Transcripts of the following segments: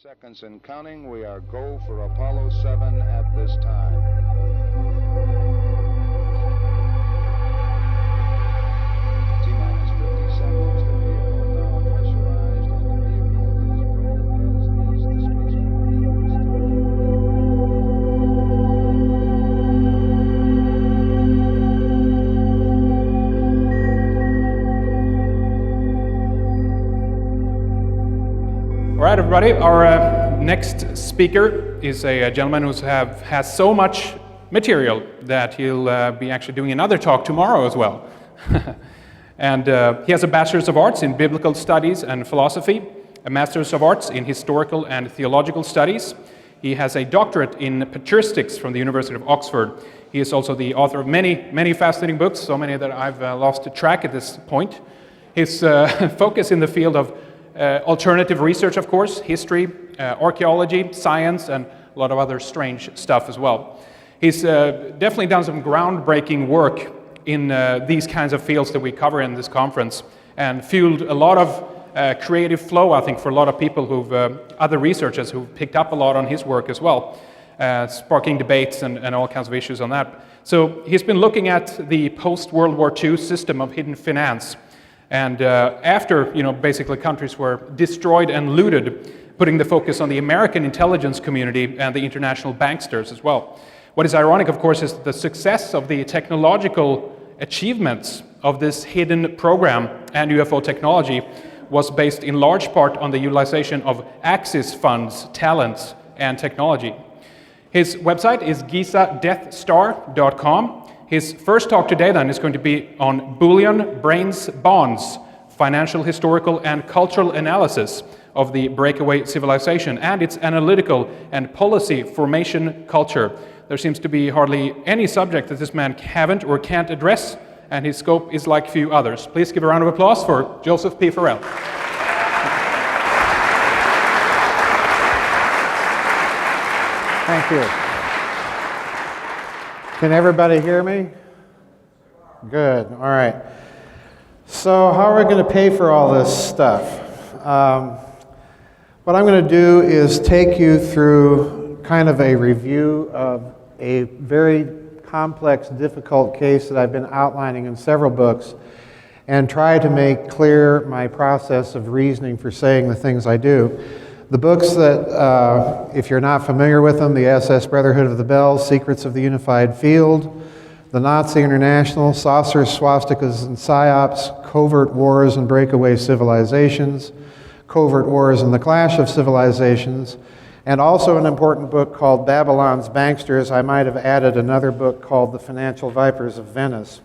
Seconds and counting. We are go for Apollo 7 at this time. T-minus 50 seconds. The vehicle now pressurized and the vehicle is go as is the All right, everybody, our next speaker is a gentleman who has so much material that he'll be actually doing another talk tomorrow as well. And he has a Bachelor's of Arts in Biblical Studies and Philosophy, a Master's of Arts in Historical and Theological Studies. He has a doctorate in Patristics from the University of Oxford. He is also the author of many fascinating books, so many that I've lost track at this point. His focus in the field of alternative research, of course, history, archaeology, science, and a lot of other strange stuff as well. He's definitely done some groundbreaking work in these kinds of fields that we cover in this conference, and fueled a lot of creative flow, I think, for a lot of people other researchers who've picked up a lot on his work as well, sparking debates and all kinds of issues on that. So he's been looking at the post-World War II system of hidden finance. And after, basically countries were destroyed and looted, putting the focus on the American intelligence community and the international banksters as well. What is ironic, of course, is the success of the technological achievements of this hidden program and UFO technology was based in large part on the utilization of Axis funds, talents, and technology. His website is gizadeathstar.com. His first talk today then is going to be on bullion, brains, bonds, financial, historical, and cultural analysis of the breakaway civilization and its analytical and policy formation culture. There seems to be hardly any subject that this man haven't or can't address, and his scope is like few others. Please give a round of applause for Joseph P. Farrell. Thank you. Can everybody hear me? Good, all right. So how are we going to pay for all this stuff? What I'm going to do is take you through kind of a review of a very complex, difficult case that I've been outlining in several books and try to make clear my process of reasoning for saying the things I do. The books that, if you're not familiar with them, the SS Brotherhood of the Bells, Secrets of the Unified Field, The Nazi International, Saucers, Swastikas, and Psyops, Covert Wars and Breakaway Civilizations, Covert Wars and the Clash of Civilizations, and also an important book called Babylon's Banksters. I might have added another book called The Financial Vipers of Venice.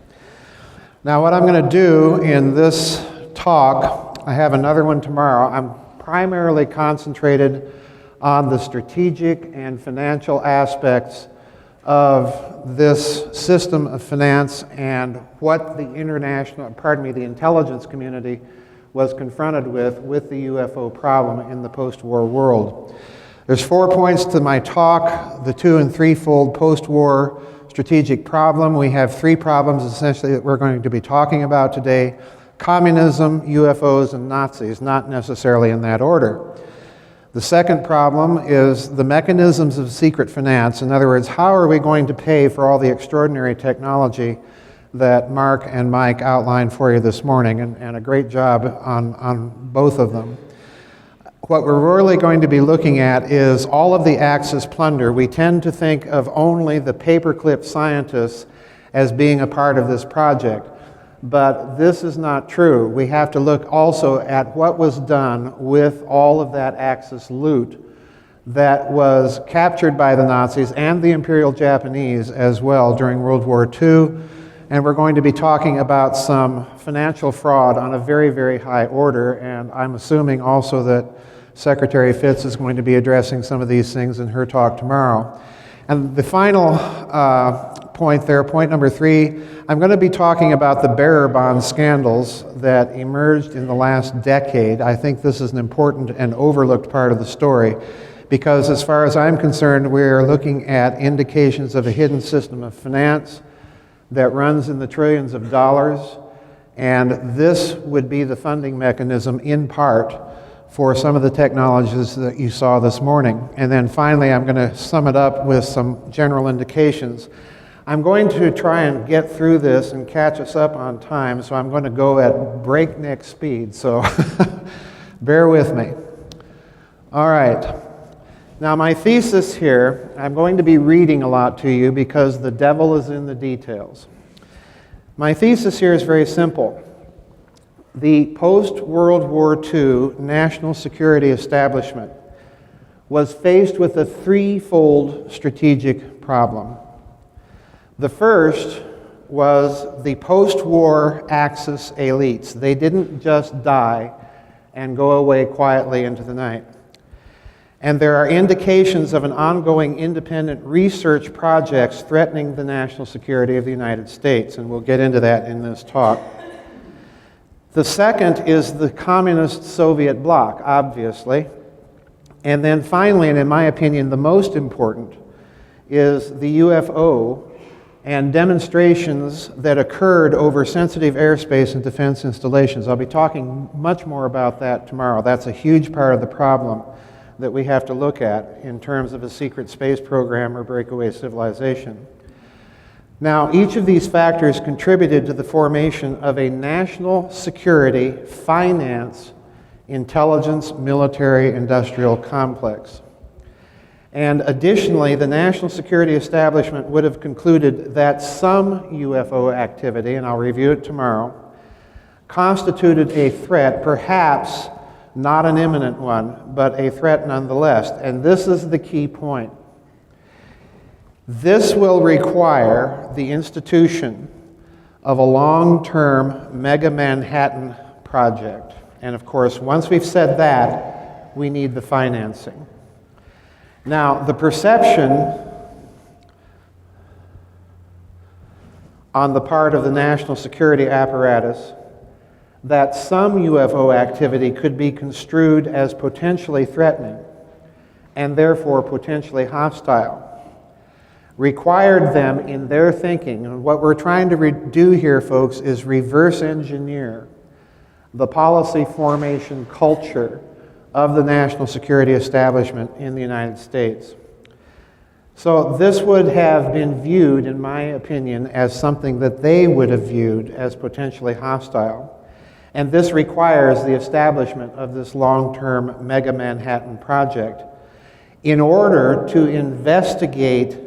Now what I'm going to do in this talk, I have another one tomorrow, I'm primarily concentrated on the strategic and financial aspects of this system of finance and what the the intelligence community was confronted with the UFO problem in the post-war world. There's 4 points to my talk, the 2- and 3-fold post-war strategic problem. We have 3 problems essentially that we're going to be talking about today: communism, UFOs, and Nazis, not necessarily in that order. The second problem is the mechanisms of secret finance. In other words, how are we going to pay for all the extraordinary technology that Mark and Mike outlined for you this morning, and a great job on both of them. What we're really going to be looking at is all of the Axis plunder. We tend to think of only the paperclip scientists as being a part of this project. But this is not true. We have to look also at what was done with all of that Axis loot that was captured by the Nazis and the Imperial Japanese as well during World War II. And we're going to be talking about some financial fraud on a very high order, and I'm assuming also that Secretary Fitz is going to be addressing some of these things in her talk tomorrow. And the final point there, point number 3, I'm going to be talking about the bearer bond scandals that emerged in the last decade. I think this is an important and overlooked part of the story because as far as I'm concerned, we're looking at indications of a hidden system of finance that runs in the trillions of dollars, and this would be the funding mechanism in part for some of the technologies that you saw this morning. And then finally, I'm going to sum it up with some general indications. I'm going to try and get through this and catch us up on time, so I'm going to go at breakneck speed, so bear with me. All right. Now, my thesis here, I'm going to be reading a lot to you because the devil is in the details. My thesis here is very simple. The post-World War II national security establishment was faced with a threefold strategic problem. The first was the post-war Axis elites. They didn't just die and go away quietly into the night. And there are indications of an ongoing independent research projects threatening the national security of the United States, and we'll get into that in this talk. The second is the communist Soviet bloc, obviously. And then finally, and in my opinion, the most important, is the UFO and demonstrations that occurred over sensitive airspace and defense installations. I'll be talking much more about that tomorrow. That's a huge part of the problem that we have to look at in terms of a secret space program or breakaway civilization. Now, each of these factors contributed to the formation of a national security, finance, intelligence, military, industrial complex. And additionally, the national security establishment would have concluded that some UFO activity, and I'll review it tomorrow, constituted a threat, perhaps not an imminent one, but a threat nonetheless. And this is the key point. This will require the institution of a long-term mega Manhattan project. And of course, once we've said that, we need the financing. Now, the perception on the part of the national security apparatus that some UFO activity could be construed as potentially threatening and therefore potentially hostile required them in their thinking, and what we're trying to do here, folks, is reverse engineer the policy formation culture of the national security establishment in the United States. So this would have been viewed, in my opinion, as something that they would have viewed as potentially hostile. And this requires the establishment of this long-term mega Manhattan project in order to investigate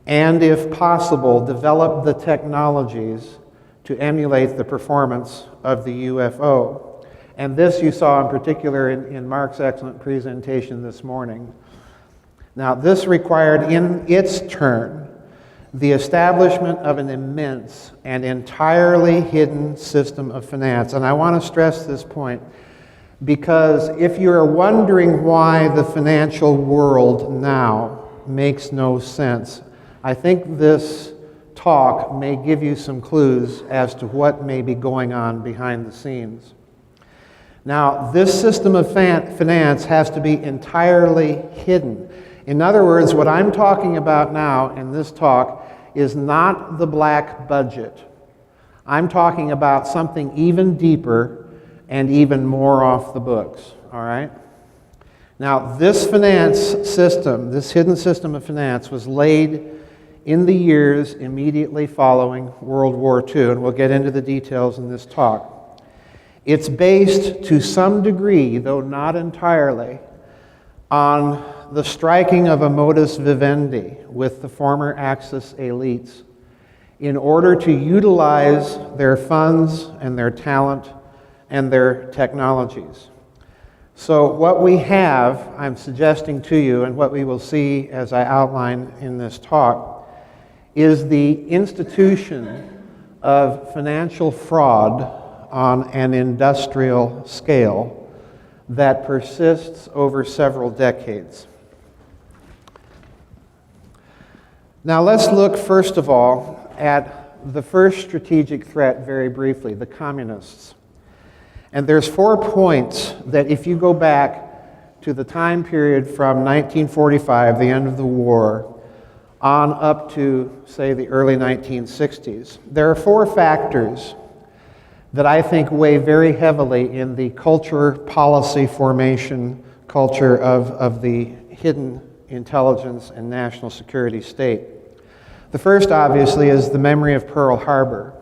and, if possible, develop the technologies to emulate the performance of the UFO. And this you saw in particular in Mark's excellent presentation this morning. Now, this required in its turn the establishment of an immense and entirely hidden system of finance. And I want to stress this point because if you're wondering why the financial world now makes no sense, I think this talk may give you some clues as to what may be going on behind the scenes. Now, this system of finance has to be entirely hidden. In other words, what I'm talking about now in this talk is not the black budget. I'm talking about something even deeper and even more off the books, all right? Now, this finance system, this hidden system of finance, was laid in the years immediately following World War II, and we'll get into the details in this talk. It's based to some degree, though not entirely, on the striking of a modus vivendi with the former Axis elites in order to utilize their funds and their talent and their technologies. So what we have, I'm suggesting to you, and what we will see as I outline in this talk, is the institution of financial fraud on an industrial scale that persists over several decades. Now let's look first of all at the first strategic threat very briefly, the communists. And there's 4 points that if you go back to the time period from 1945, the end of the war, on up to, say, the early 1960s, there are 4 factors that I think weigh very heavily in the culture policy formation culture of the hidden intelligence and national security state. The first, obviously, is the memory of Pearl Harbor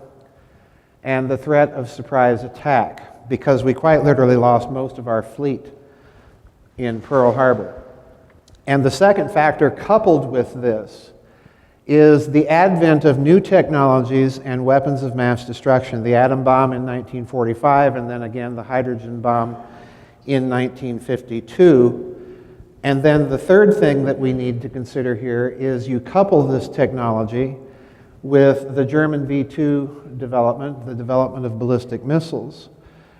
and the threat of surprise attack, because we quite literally lost most of our fleet in Pearl Harbor. And the second factor coupled with this is the advent of new technologies and weapons of mass destruction, the atom bomb in 1945, and then again the hydrogen bomb in 1952. And then the third thing that we need to consider here is you couple this technology with the German V-2 development, the development of ballistic missiles,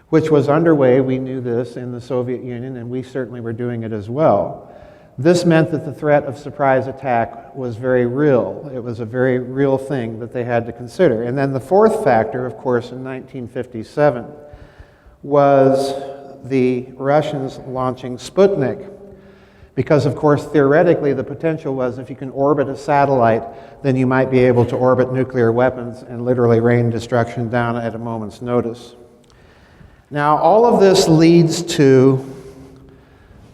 which was underway, we knew this, in the Soviet Union, and we certainly were doing it as well. This meant that the threat of surprise attack was very real. It was a very real thing that they had to consider. And then the fourth factor, of course, in 1957, was the Russians launching Sputnik. Because, of course, theoretically, the potential was if you can orbit a satellite, then you might be able to orbit nuclear weapons and literally rain destruction down at a moment's notice. Now, all of this leads to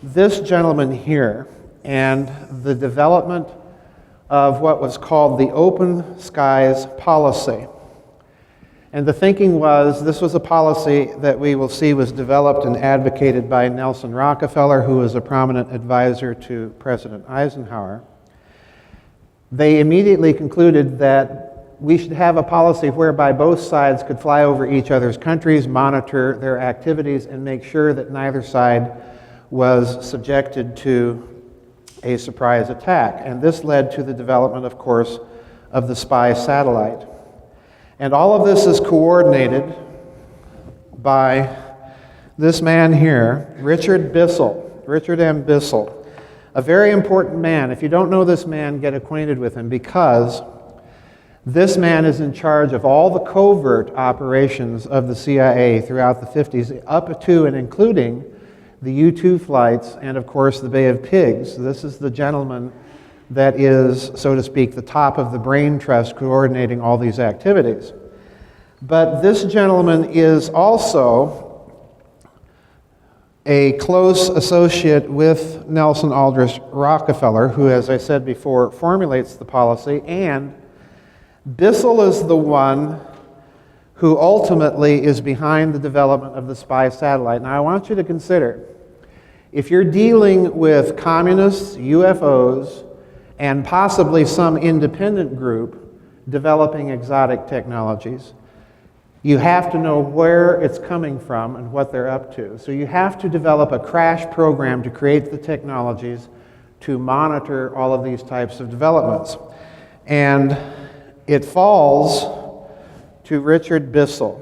this gentleman here and the development of what was called the open skies policy. And the thinking was, this was a policy that we will see was developed and advocated by Nelson Rockefeller, who was a prominent advisor to President Eisenhower. They immediately concluded that we should have a policy whereby both sides could fly over each other's countries, monitor their activities, and make sure that neither side was subjected to a surprise attack. And this led to the development, of course, of the spy satellite. And all of this is coordinated by this man here, Richard M. Bissell, a very important man. If you don't know this man, get acquainted with him, because this man is in charge of all the covert operations of the CIA throughout the 50s, up to and including the U-2 flights and, of course, the Bay of Pigs. This is the gentleman that is, so to speak, the top of the brain trust coordinating all these activities. But this gentleman is also a close associate with Nelson Aldrich Rockefeller, who, as I said before, formulates the policy, and Bissell is the one who ultimately is behind the development of the spy satellite. Now, I want you to consider, if you're dealing with communists, UFOs, and possibly some independent group developing exotic technologies, you have to know where it's coming from and what they're up to. So you have to develop a crash program to create the technologies to monitor all of these types of developments. And it falls to Richard Bissell.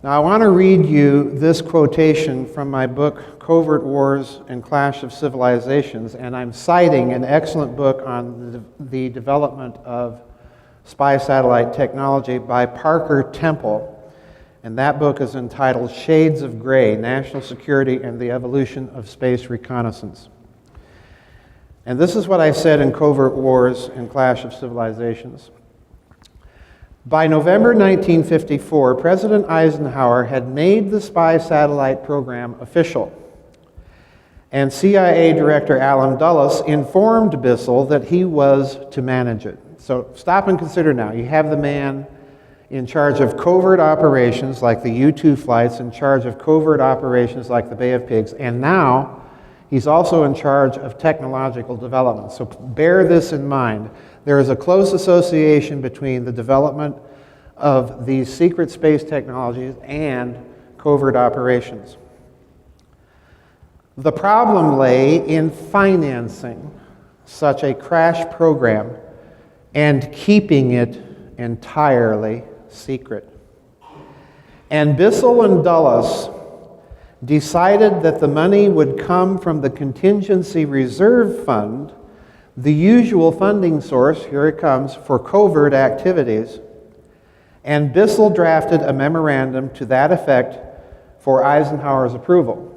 Now, I want to read you this quotation from my book, Covert Wars and Clash of Civilizations, and I'm citing an excellent book on the development of spy satellite technology by Parker Temple, and that book is entitled Shades of Gray, National Security and the Evolution of Space Reconnaissance. And this is what I said in Covert Wars and Clash of Civilizations. By November 1954, President Eisenhower had made the spy satellite program official, and CIA Director Allen Dulles informed Bissell that he was to manage it. So stop and consider now. You have the man in charge of covert operations like the U-2 flights, in charge of covert operations like the Bay of Pigs, and now he's also in charge of technological development. So bear this in mind. There is a close association between the development of these secret space technologies and covert operations. The problem lay in financing such a crash program and keeping it entirely secret. And Bissell and Dulles decided that the money would come from the Contingency Reserve Fund, the usual funding source, here it comes, for covert activities. And Bissell drafted a memorandum to that effect for Eisenhower's approval.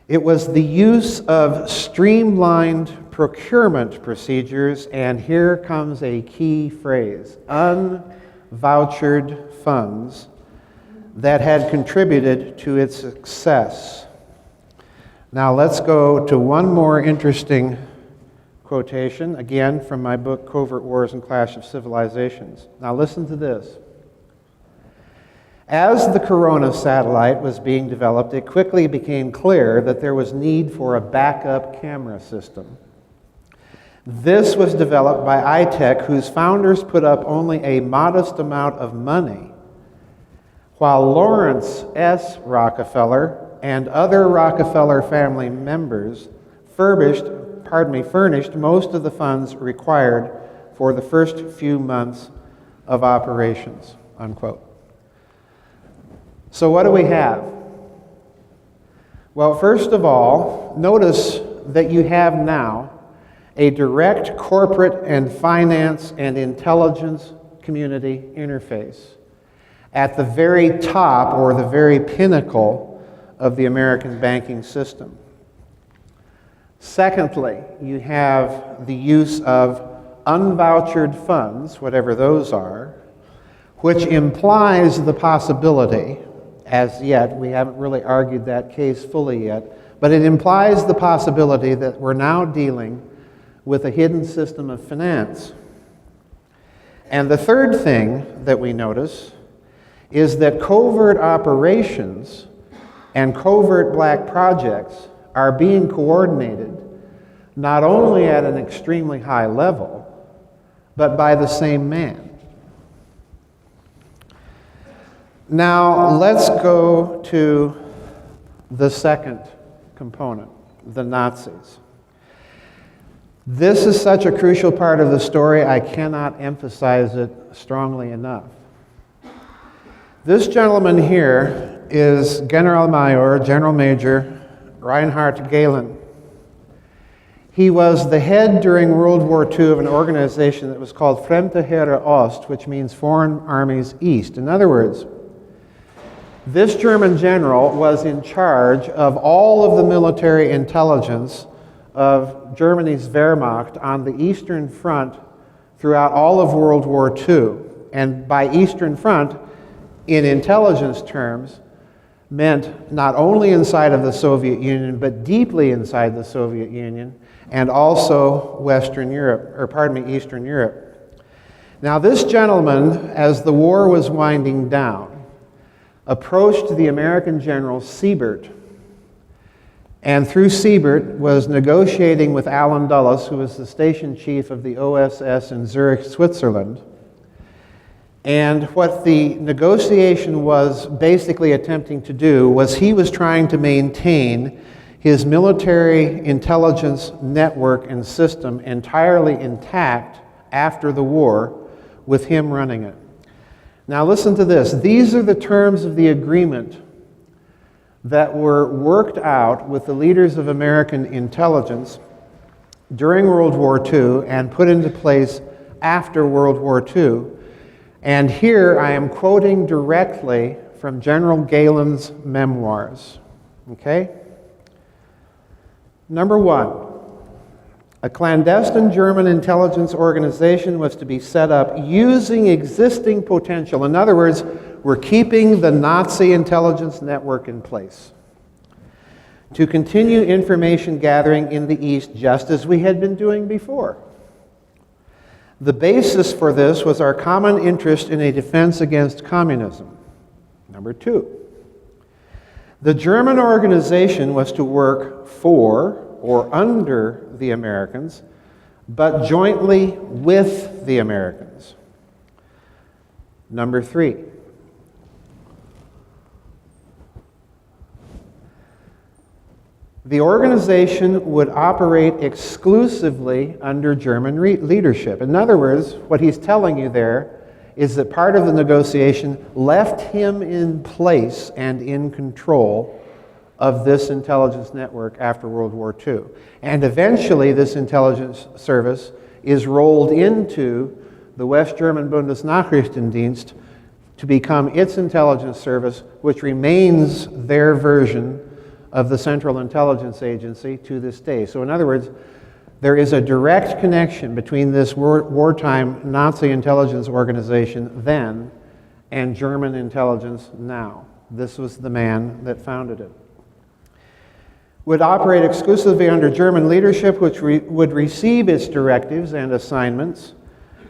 It was the use of streamlined procurement procedures, and here comes a key phrase, unvouchered funds, that had contributed to its success. Now let's go to one more interesting quotation, again from my book, Covert Wars and Clash of Civilizations. Now listen to this. As the Corona satellite was being developed, it quickly became clear that there was need for a backup camera system. This was developed by iTech, whose founders put up only a modest amount of money, while Lawrence S. Rockefeller and other Rockefeller family members furnished most of the funds required for the first few months of operations, unquote. So what do we have? Well, first of all, notice that you have now a direct corporate and finance and intelligence community interface at the very top or the very pinnacle of the American banking system. Secondly, you have the use of unvouchered funds, whatever those are, which implies the possibility, as yet, we haven't really argued that case fully yet, but it implies the possibility that we're now dealing with a hidden system of finance. And the third thing that we notice is that covert operations and covert black projects are being coordinated not only at an extremely high level, but by the same man. Now, let's go to the second component, the Nazis. This is such a crucial part of the story, I cannot emphasize it strongly enough. This gentleman here is General Major Reinhard Gehlen. He was the head during World War II of an organization that was called Fremde Heere Ost, which means Foreign Armies East. In other words, this German general was in charge of all of the military intelligence of Germany's Wehrmacht on the Eastern Front throughout all of World War II. And by Eastern Front, in intelligence terms, meant not only inside of the Soviet Union, but deeply inside the Soviet Union, and also Eastern Europe. Now this gentleman, as the war was winding down, approached the American general Siebert, and through Siebert was negotiating with Allen Dulles, who was the station chief of the OSS in Zurich, Switzerland. And what the negotiation was basically attempting to do was he was trying to maintain his military intelligence network and system entirely intact after the war, with him running it. Now listen to this. These are the terms of the agreement that were worked out with the leaders of American intelligence during World War II and put into place after World War II. And here I am quoting directly from General Gehlen's memoirs. Okay? Number one, a clandestine German intelligence organization was to be set up using existing potential. In other words, we're keeping the Nazi intelligence network in place to continue information gathering in the East just as we had been doing before. The basis for this was our common interest in a defense against communism. Number two, the German organization was to work for or under the Americans, but jointly with the Americans. Number three, the organization would operate exclusively under German leadership. In other words, what he's telling you there is that part of the negotiation left him in place and in control of this intelligence network after World War II. And eventually this intelligence service is rolled into the West German Bundesnachrichtendienst to become its intelligence service, which remains their version of the Central Intelligence Agency to this day. So in other words, there is a direct connection between this wartime Nazi intelligence organization then and German intelligence now. This was the man that founded it. Would operate exclusively under German leadership, which would receive its directives and assignments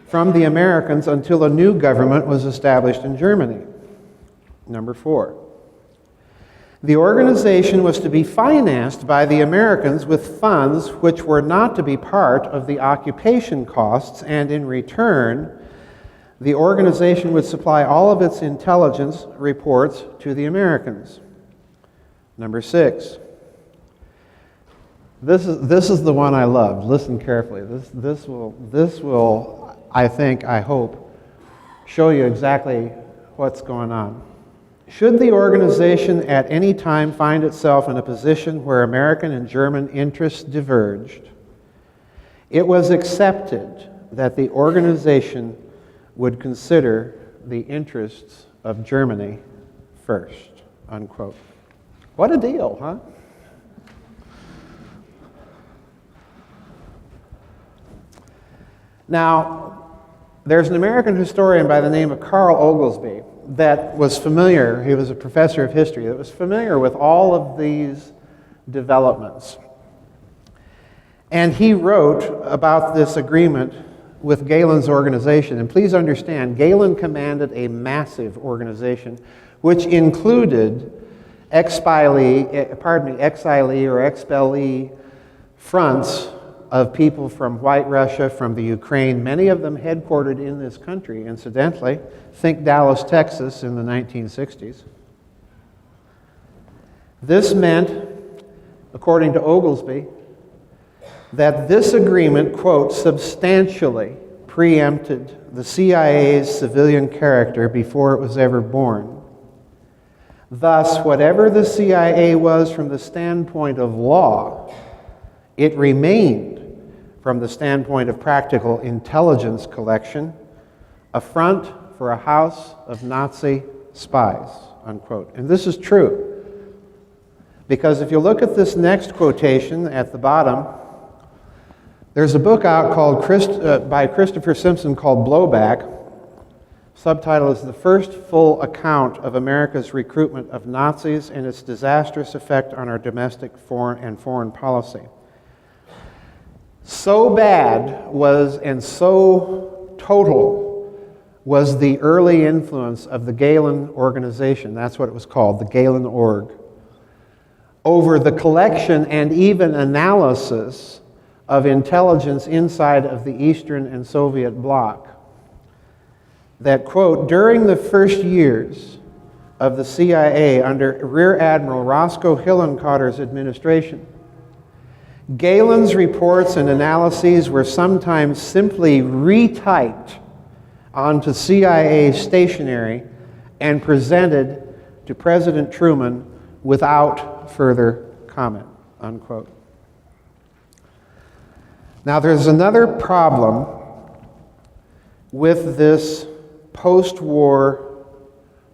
from the Americans until a new government was established in Germany. Number 4. The organization was to be financed by the Americans with funds which were not to be part of the occupation costs, and in return, the organization would supply all of its intelligence reports to the Americans. Number 6. This is the one I loved. Listen carefully. This will, I hope, show you exactly what's going on. Should the organization at any time find itself in a position where American and German interests diverged, it was accepted that the organization would consider the interests of Germany first, unquote. What a deal, huh? Now, there's an American historian by the name of Carl Oglesby that was familiar, he was a professor of history, that was familiar with all of these developments. And he wrote about this agreement with Galen's organization. And please understand, Galen commanded a massive organization which included exilee or expellee fronts of people from White Russia, from the Ukraine, many of them headquartered in this country, incidentally. Think Dallas, Texas in the 1960s. This meant, according to Oglesby, that this agreement, quote, substantially preempted the CIA's civilian character before it was ever born. Thus, whatever the CIA was from the standpoint of law, it remained, from the standpoint of practical intelligence collection, a front for a house of Nazi spies, unquote. And this is true, because if you look at this next quotation at the bottom, there's a book out called by Christopher Simpson called Blowback. Subtitle is The First Full Account of America's Recruitment of Nazis and Its Disastrous Effect on Our Domestic and Foreign Policy. So bad was, and so total was the early influence of the Galen organization, that's what it was called, the Galen Org, over the collection and even analysis of intelligence inside of the Eastern and Soviet bloc, that, quote, during the first years of the CIA under Rear Admiral Roscoe Hillenkoetter's administration, Galen's reports and analyses were sometimes simply retyped onto CIA stationery and presented to President Truman without further comment, unquote. Now, there's another problem with this post-war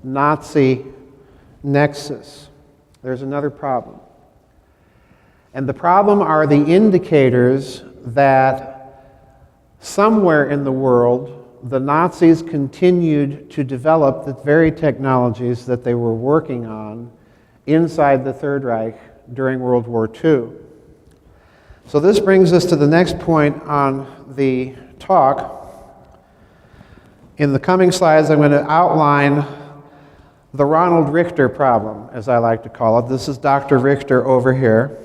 Nazi nexus. There's another problem. And the problem are the indicators that somewhere in the world, the Nazis continued to develop the very technologies that they were working on inside the Third Reich during World War II. So this brings us to the next point on the talk. In the coming slides, I'm going to outline the Ronald Richter problem, as I like to call it. This is Dr. Richter over here.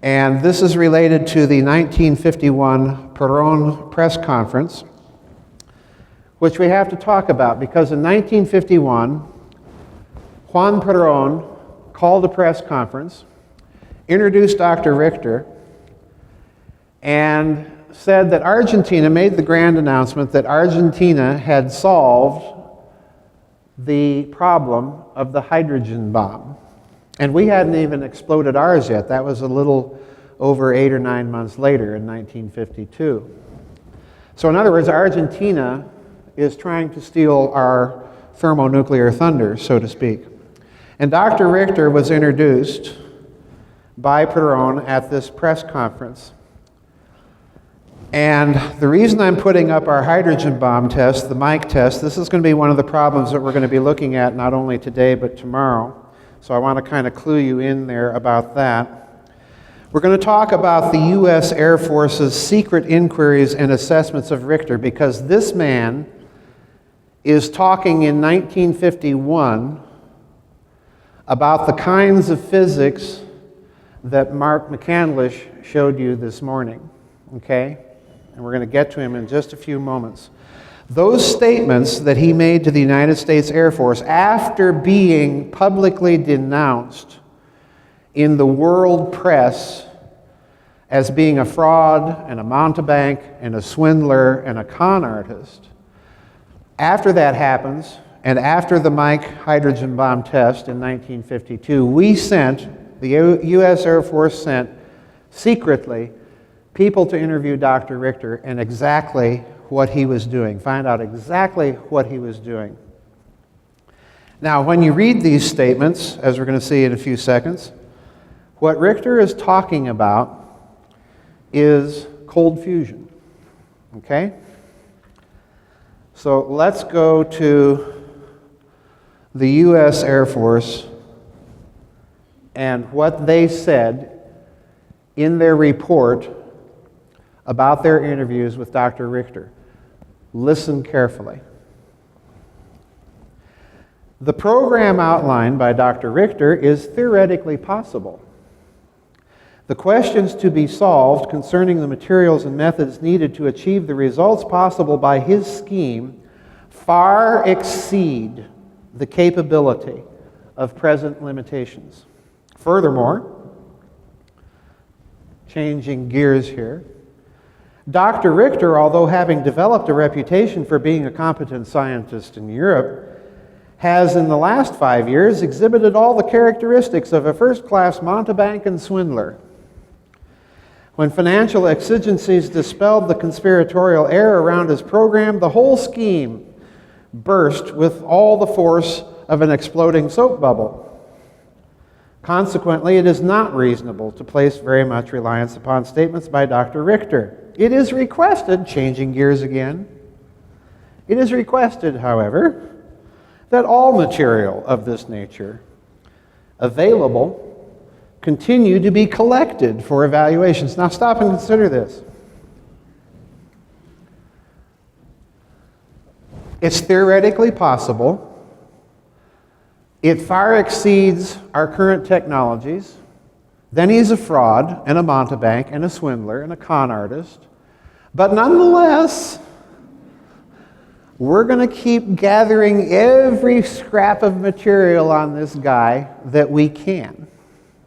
And this is related to the 1951 Perón press conference, which we have to talk about, because in 1951, Juan Perón called a press conference, introduced Dr. Richter, and said that Argentina made the grand announcement that Argentina had solved the problem of the hydrogen bomb. And we hadn't even exploded ours yet. That was a little over 8 or 9 months later in 1952. So in other words, Argentina is trying to steal our thermonuclear thunder, so to speak. And Dr. Richter was introduced by Perón at this press conference. And the reason I'm putting up our hydrogen bomb test, the Mike test, this is going to be one of the problems that we're going to be looking at not only today but tomorrow. So I want to kind of clue you in there about that. We're going to talk about the U.S. Air Force's secret inquiries and assessments of Richter, because this man is talking in 1951 about the kinds of physics that Mark McCandlish showed you this morning, okay? And we're going to get to him in just a few moments. Those statements that he made to the United States Air Force after being publicly denounced in the world press as being a fraud and a mountebank and a swindler and a con artist, after that happens, and after the Mike hydrogen bomb test in 1952, the U.S. Air Force sent secretly people to interview Dr. Richter and exactly what he was doing, find out exactly what he was doing. Now, when you read these statements, as we're going to see in a few seconds, what Richter is talking about is cold fusion, okay? So let's go to the U.S. Air Force and what they said in their report about their interviews with Dr. Richter. Listen carefully. The program outlined by Dr. Richter is theoretically possible. The questions to be solved concerning the materials and methods needed to achieve the results possible by his scheme far exceed the capability of present limitations. Furthermore, changing gears here, Dr. Richter, although having developed a reputation for being a competent scientist in Europe, has in the last 5 years exhibited all the characteristics of a first-class mountebank and swindler. When financial exigencies dispelled the conspiratorial air around his program, the whole scheme burst with all the force of an exploding soap bubble. Consequently, it is not reasonable to place very much reliance upon statements by Dr. Richter. It is requested, changing gears again, it is requested, however, that all material of this nature available continue to be collected for evaluations. Now stop and consider this. It's theoretically possible. It far exceeds our current technologies. Then he's a fraud and a mountebank and a swindler and a con artist. But nonetheless, we're going to keep gathering every scrap of material on this guy that we can.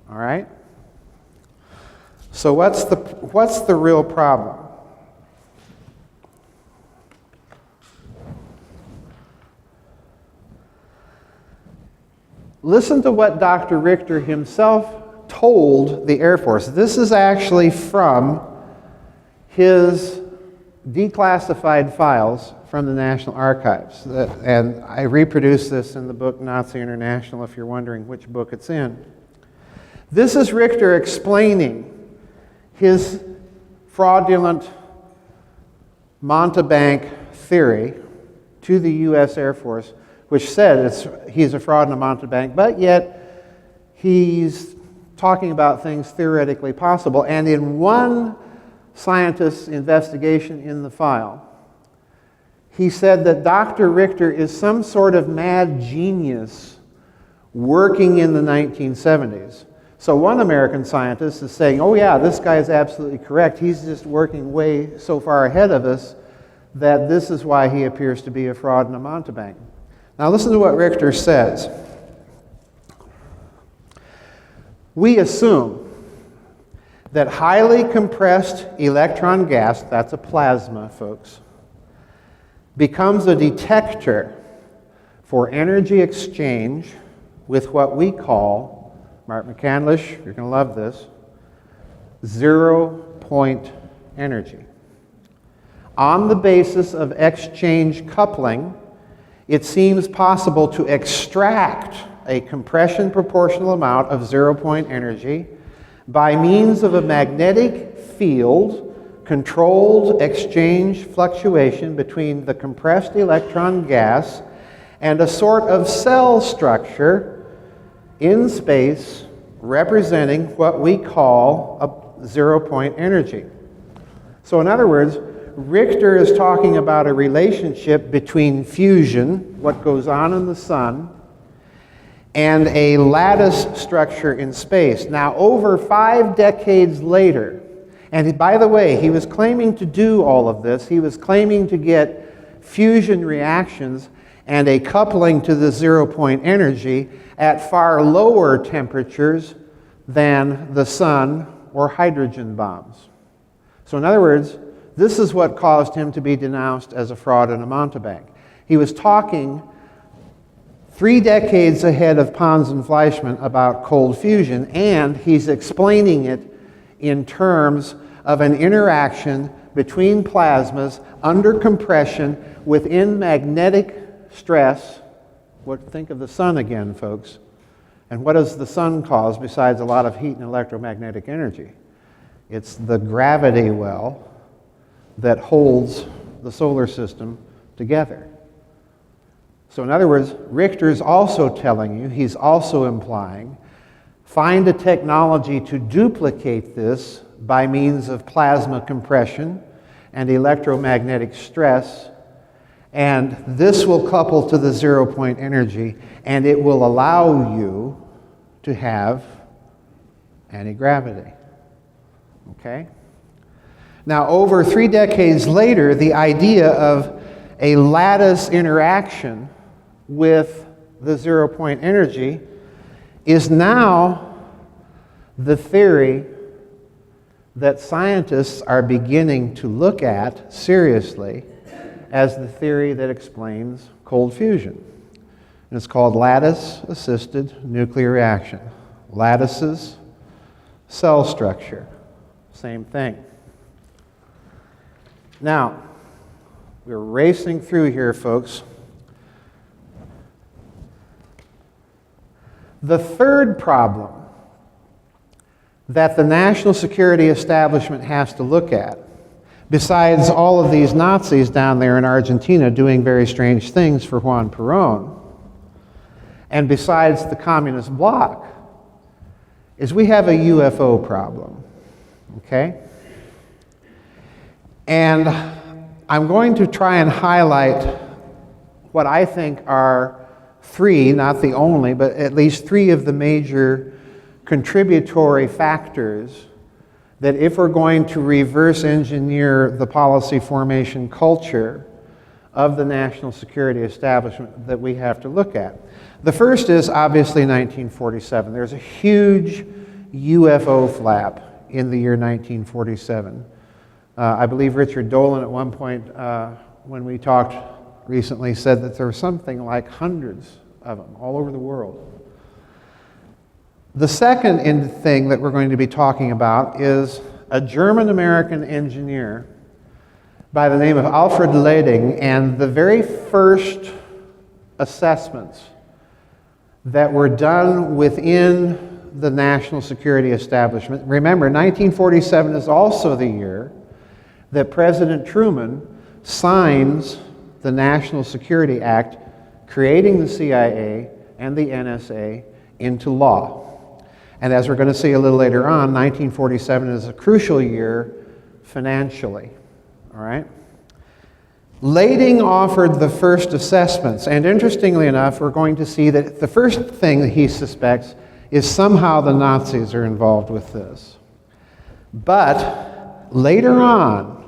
All right? So what's the real problem? Listen to what Dr. Richter himself told the Air Force. This is actually from his declassified files from the National Archives. And I reproduced this in the book Nazi International, if you're wondering which book it's in. This is Richter explaining his fraudulent mountebank theory to the U.S. Air Force, which said he's a fraud and a mountebank, but yet he's talking about things theoretically possible. And in one scientist's investigation in the file, he said that Dr. Richter is some sort of mad genius working in the 1970s. So one American scientist is saying, oh yeah, this guy is absolutely correct. He's just working way so far ahead of us that this is why he appears to be a fraud and a mountebank. Now listen to what Richter says. We assume that highly compressed electron gas, that's a plasma, folks, becomes a detector for energy exchange with what we call, Mark McCandlish, you're going to love this, zero-point energy. On the basis of exchange coupling, it seems possible to extract a compression proportional amount of zero-point energy by means of a magnetic field controlled exchange fluctuation between the compressed electron gas and a sort of cell structure in space representing what we call a zero-point energy. So in other words, Richter is talking about a relationship between fusion, what goes on in the sun, and a lattice structure in space. Now, over 5 decades later, and by the way, he was claiming to do all of this. He was claiming to get fusion reactions and a coupling to the zero-point energy at far lower temperatures than the sun or hydrogen bombs. So in other words, this is what caused him to be denounced as a fraud and a mountebank. He was talking 3 decades ahead of Pons and Fleischmann about cold fusion, and he's explaining it in terms of an interaction between plasmas under compression within magnetic stress. Think of the sun again, folks. And what does the sun cause besides a lot of heat and electromagnetic energy? It's the gravity well that holds the solar system together. So in other words, Richter's also telling you, he's also implying, find a technology to duplicate this by means of plasma compression and electromagnetic stress, and this will couple to the zero-point energy, and it will allow you to have anti-gravity. Okay? Now, over 3 decades later, the idea of a lattice interaction with the zero-point energy is now the theory that scientists are beginning to look at seriously as the theory that explains cold fusion. And it's called lattice-assisted nuclear reaction. Lattices, cell structure, same thing. Now, we're racing through here, folks. The third problem that the national security establishment has to look at, besides all of these Nazis down there in Argentina doing very strange things for Juan Perón, and besides the communist bloc, is we have a UFO problem, okay? And I'm going to try and highlight what I think are 3, not the only, but at least 3 of the major contributory factors that if we're going to reverse engineer the policy formation culture of the national security establishment that we have to look at. The first is obviously 1947. There's a huge UFO flap in the year 1947. I believe Richard Dolan at one point when we talked recently said that there were something like hundreds of them all over the world. The second thing that we're going to be talking about is a German-American engineer by the name of Alfred Leding, and the very first assessments that were done within the national security establishment. Remember, 1947 is also the year that President Truman signs the National Security Act, creating the CIA and the NSA into law. And as we're going to see a little later on, 1947 is a crucial year financially. All right? Leding offered the first assessments, and interestingly enough, we're going to see that the first thing that he suspects is somehow the Nazis are involved with this. But later on,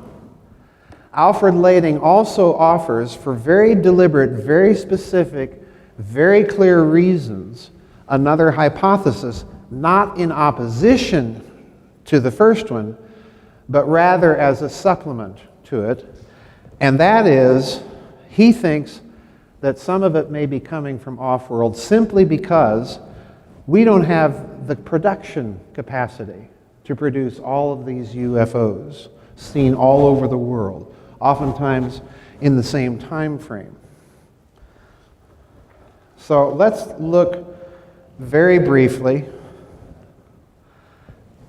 Alfred Leding also offers, for very deliberate, very specific, very clear reasons, another hypothesis, not in opposition to the first one, but rather as a supplement to it. And that is, he thinks that some of it may be coming from off-world simply because we don't have the production capacity to produce all of these UFOs seen all over the world, oftentimes in the same time frame. So let's look very briefly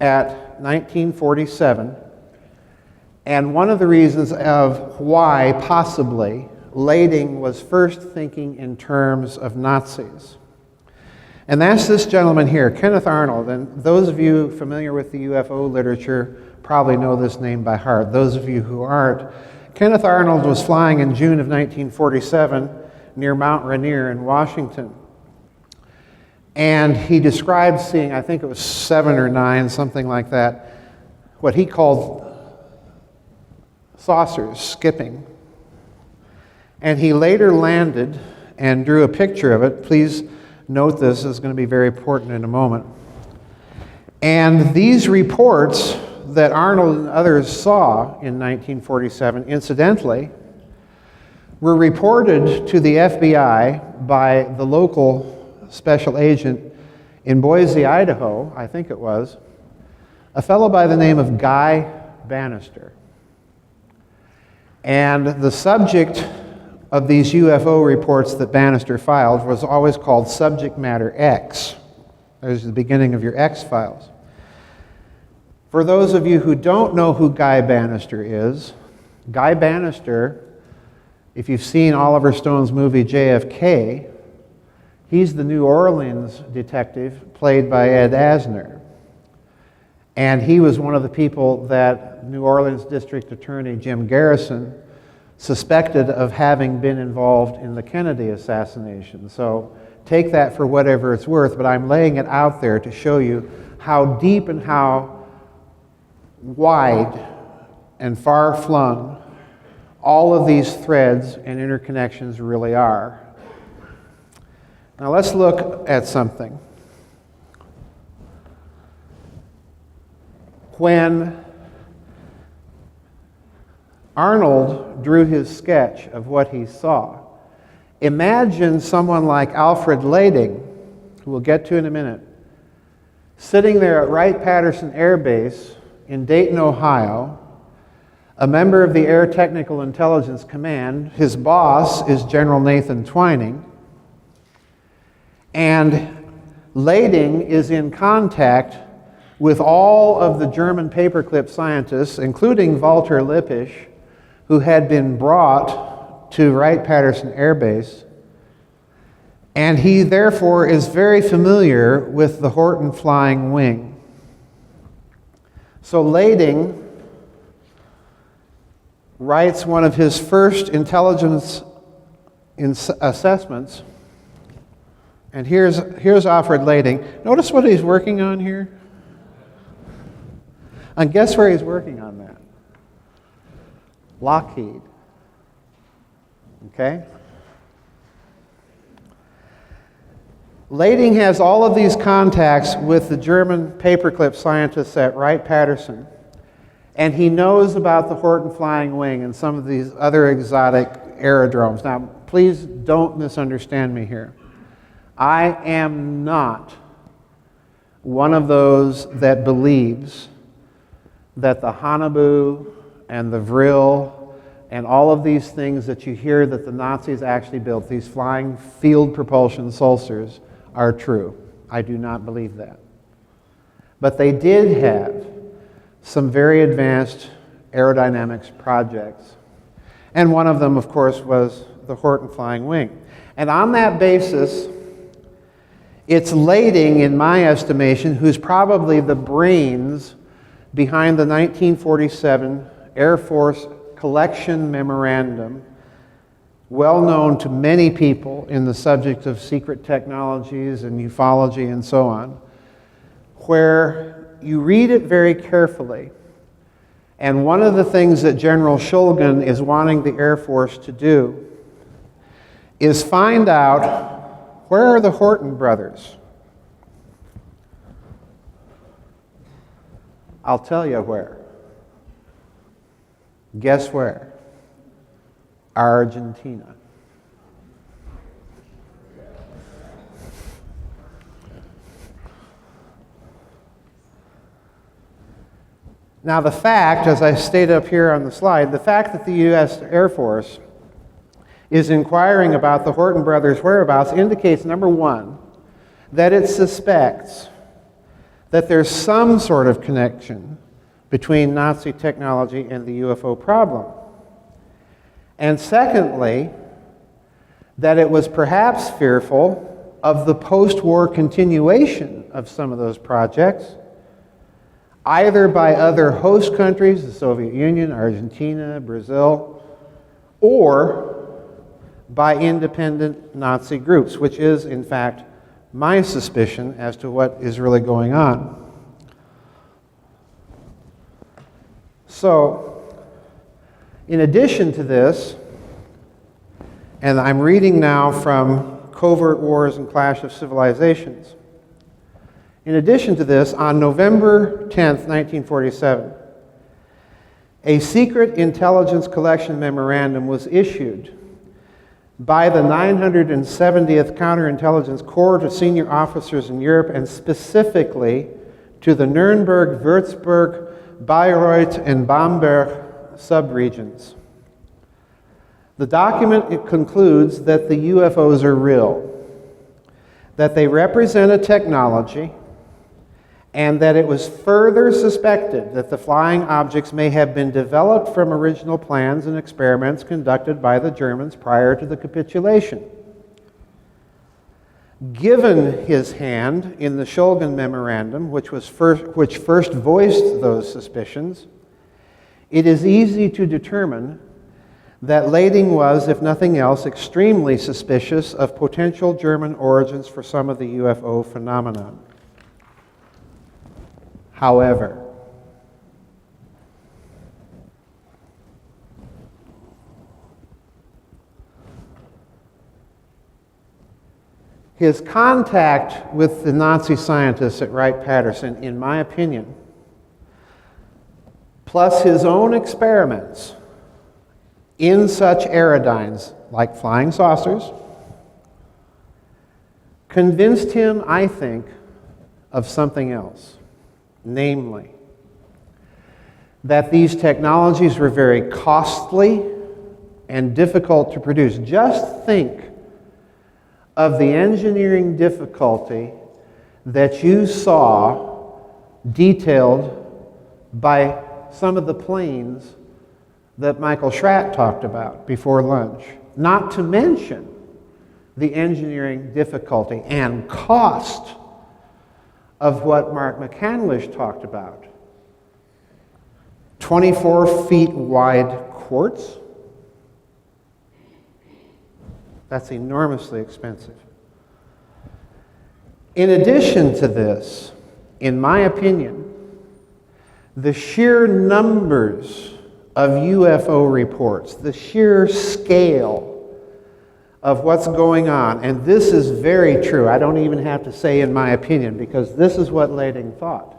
at 1947 And one of the reasons of why, possibly, Lading was first thinking in terms of Nazis. And that's this gentleman here, Kenneth Arnold. And those of you familiar with the UFO literature probably know this name by heart. Those of you who aren't, Kenneth Arnold was flying in June of 1947 near Mount Rainier in Washington. And he described seeing, I think it was 7 or 9, something like that, what he called saucers skipping. And he later landed and drew a picture of it. Please note this is going to be very important in a moment. And these reports that Arnold and others saw in 1947, incidentally, were reported to the FBI by the local special agent in Boise, Idaho, I think it was, a fellow by the name of Guy Bannister. And the subject of these UFO reports that Bannister filed was always called Subject Matter X. There's the beginning of your X files. For those of you who don't know who Guy Bannister is, Guy Bannister, if you've seen Oliver Stone's movie JFK, he's the New Orleans detective played by Ed Asner. And he was one of the people that New Orleans District Attorney Jim Garrison suspected of having been involved in the Kennedy assassination. So take that for whatever it's worth, but I'm laying it out there to show you how deep and how wide and far-flung all of these threads and interconnections really are. Now let's look at something. When Arnold drew his sketch of what he saw, imagine someone like Alfred Lading, who we'll get to in a minute, sitting there at Wright-Patterson Air Base in Dayton, Ohio, a member of the Air Technical Intelligence Command. His boss is General Nathan Twining. And Lading is in contact with all of the German paperclip scientists, including Walter Lippisch, who had been brought to Wright-Patterson Air Base. And he therefore is very familiar with the Horton Flying Wing. So Lading writes one of his first intelligence assessments. And here's Alfred Lading. Notice what he's working on here? And guess where he's working on that? Lockheed. Okay? Lading has all of these contacts with the German paperclip scientists at Wright-Patterson, and he knows about the Horton Flying Wing and some of these other exotic aerodromes. Now, please don't misunderstand me here. I am not one of those that believes that the Haunebu and the Vril and all of these things that you hear that the Nazis actually built, these flying field propulsion saucers, are true. I do not believe that. But they did have some very advanced aerodynamics projects. And one of them, of course, was the Horton Flying Wing. And on that basis, it's Lading, in my estimation, who's probably the brains behind the 1947 Air Force Collection Memorandum, well known to many people in the subject of secret technologies and ufology and so on, where you read it very carefully. And one of the things that General Shulgin is wanting the Air Force to do is find out, where are the Horton brothers? I'll tell you where. Guess where? Argentina. Now the fact, as I state up here on the slide, the fact that the U.S. Air Force is inquiring about the Horton brothers' whereabouts indicates, number one, that it suspects that there's some sort of connection between Nazi technology and the UFO problem. And secondly, that it was perhaps fearful of the post-war continuation of some of those projects, either by other host countries, the Soviet Union, Argentina, Brazil, or by independent Nazi groups, which is, in fact, my suspicion as to what is really going on. So, in addition to this, and I'm reading now from Covert Wars and Clash of Civilizations. In addition to this, on November 10th, 1947, a secret intelligence collection memorandum was issued by the 970th Counterintelligence Corps to senior officers in Europe, and specifically to the Nuremberg, Würzburg, Bayreuth, and Bamberg subregions. The document concludes that the UFOs are real, that they represent a technology, and that it was further suspected that the flying objects may have been developed from original plans and experiments conducted by the Germans prior to the capitulation. Given his hand in the Shulgin Memorandum, which first voiced those suspicions, it is easy to determine that Lading was, if nothing else, extremely suspicious of potential German origins for some of the UFO phenomenon. However, his contact with the Nazi scientists at Wright-Patterson, in my opinion, plus his own experiments in such aerodynes like flying saucers, convinced him, I think, of something else. Namely, that these technologies were very costly and difficult to produce. Just think of the engineering difficulty that you saw detailed by some of the planes that Michael Schratt talked about before lunch. Not to mention the engineering difficulty and cost of what Mark McCandlish talked about. 24 feet wide quartz. That's enormously expensive. In addition to this, in my opinion, the sheer numbers of UFO reports, the sheer scale of what's going on, and this is very true. I don't even have to say in my opinion, because this is what Lading thought.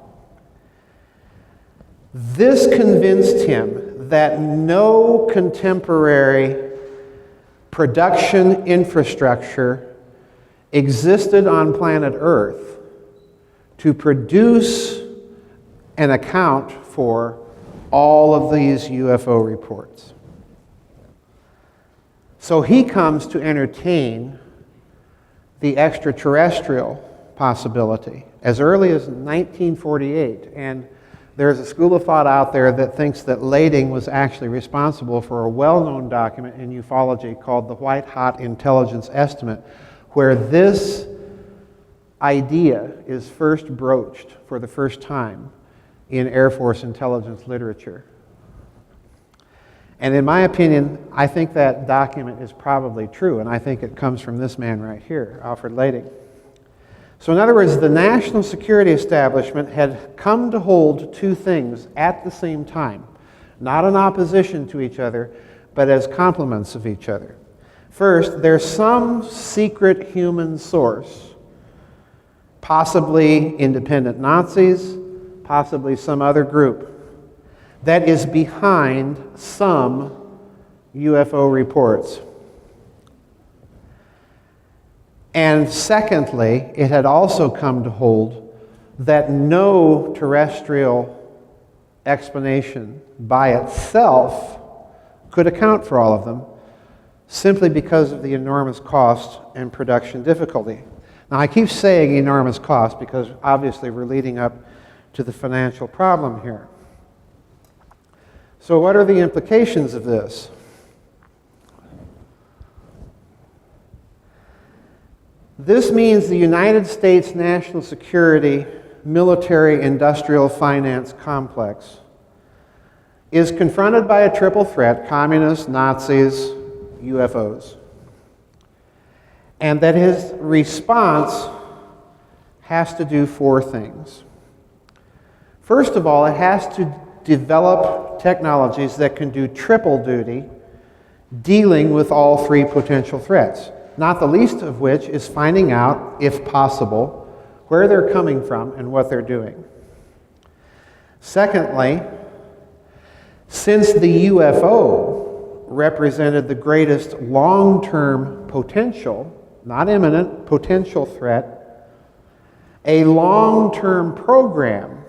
This convinced him that no contemporary production infrastructure existed on planet Earth to produce and account for all of these UFO reports. So he comes to entertain the extraterrestrial possibility as early as 1948. And there's a school of thought out there that thinks that Lading was actually responsible for a well-known document in ufology called the White Hot Intelligence Estimate, where this idea is first broached for the first time in Air Force intelligence literature. And in my opinion, I think that document is probably true, and I think it comes from this man right here, Alfred Lading. So in other words, the national security establishment had come to hold two things at the same time, not in opposition to each other, but as complements of each other. First, there's some secret human source, possibly independent Nazis, possibly some other group, that is behind some UFO reports. And secondly, it had also come to hold that no terrestrial explanation by itself could account for all of them, simply because of the enormous cost and production difficulty. Now, I keep saying enormous cost because obviously we're leading up to the financial problem here. So what are the implications of this? This means the United States national security military-industrial finance complex is confronted by a triple threat: communists, Nazis, UFOs. And that his response has to do four things. First of all, it has to develop technologies that can do triple duty, dealing with all three potential threats, not the least of which is finding out, if possible, where they're coming from and what they're doing. Secondly, since the UFO represented the greatest long-term potential, not imminent, potential threat, a long-term program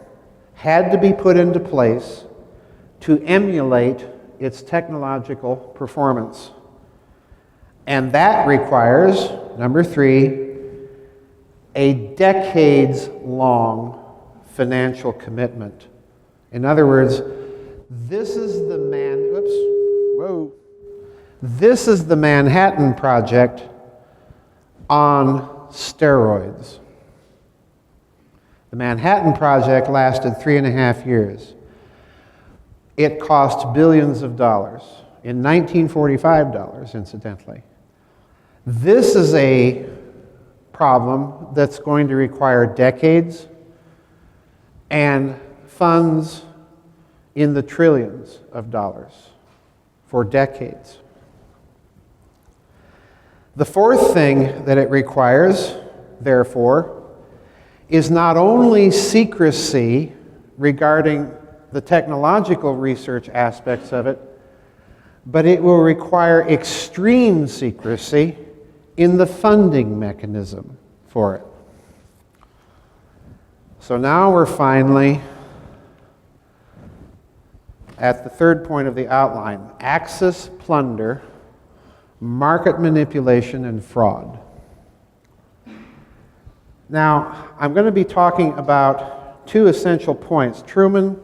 had to be put into place to emulate its technological performance. And that requires, number three, a decades-long financial commitment. In other words, this is the This is the Manhattan Project on steroids. The Manhattan Project lasted 3.5 years. It cost billions of dollars, in 1945 dollars, incidentally. This is a problem that's going to require decades and funds in the trillions of dollars for decades. The fourth thing that it requires, therefore, is not only secrecy regarding the technological research aspects of it, but it will require extreme secrecy in the funding mechanism for it. So now we're finally at the third point of the outline: Axis plunder, market manipulation, and fraud. Now, I'm going to be talking about two essential points: Truman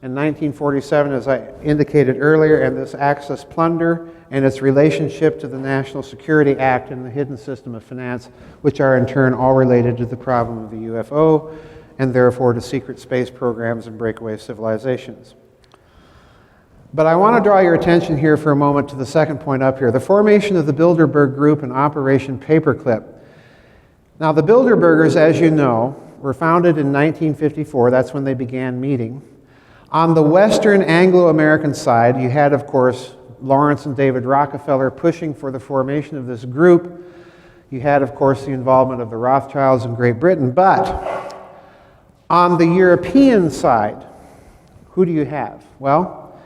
in 1947, as I indicated earlier, and this Axis plunder and its relationship to the National Security Act and the hidden system of finance, which are in turn all related to the problem of the UFO and therefore to secret space programs and breakaway civilizations. But I want to draw your attention here for a moment to the second point up here: the formation of the Bilderberg Group and Operation Paperclip. Now, the Bilderbergers, as you know, were founded in 1954. That's when they began meeting. On the Western Anglo-American side, you had, of course, Lawrence and David Rockefeller pushing for the formation of this group. You had, of course, the involvement of the Rothschilds in Great Britain. But on the European side, who do you have? Well,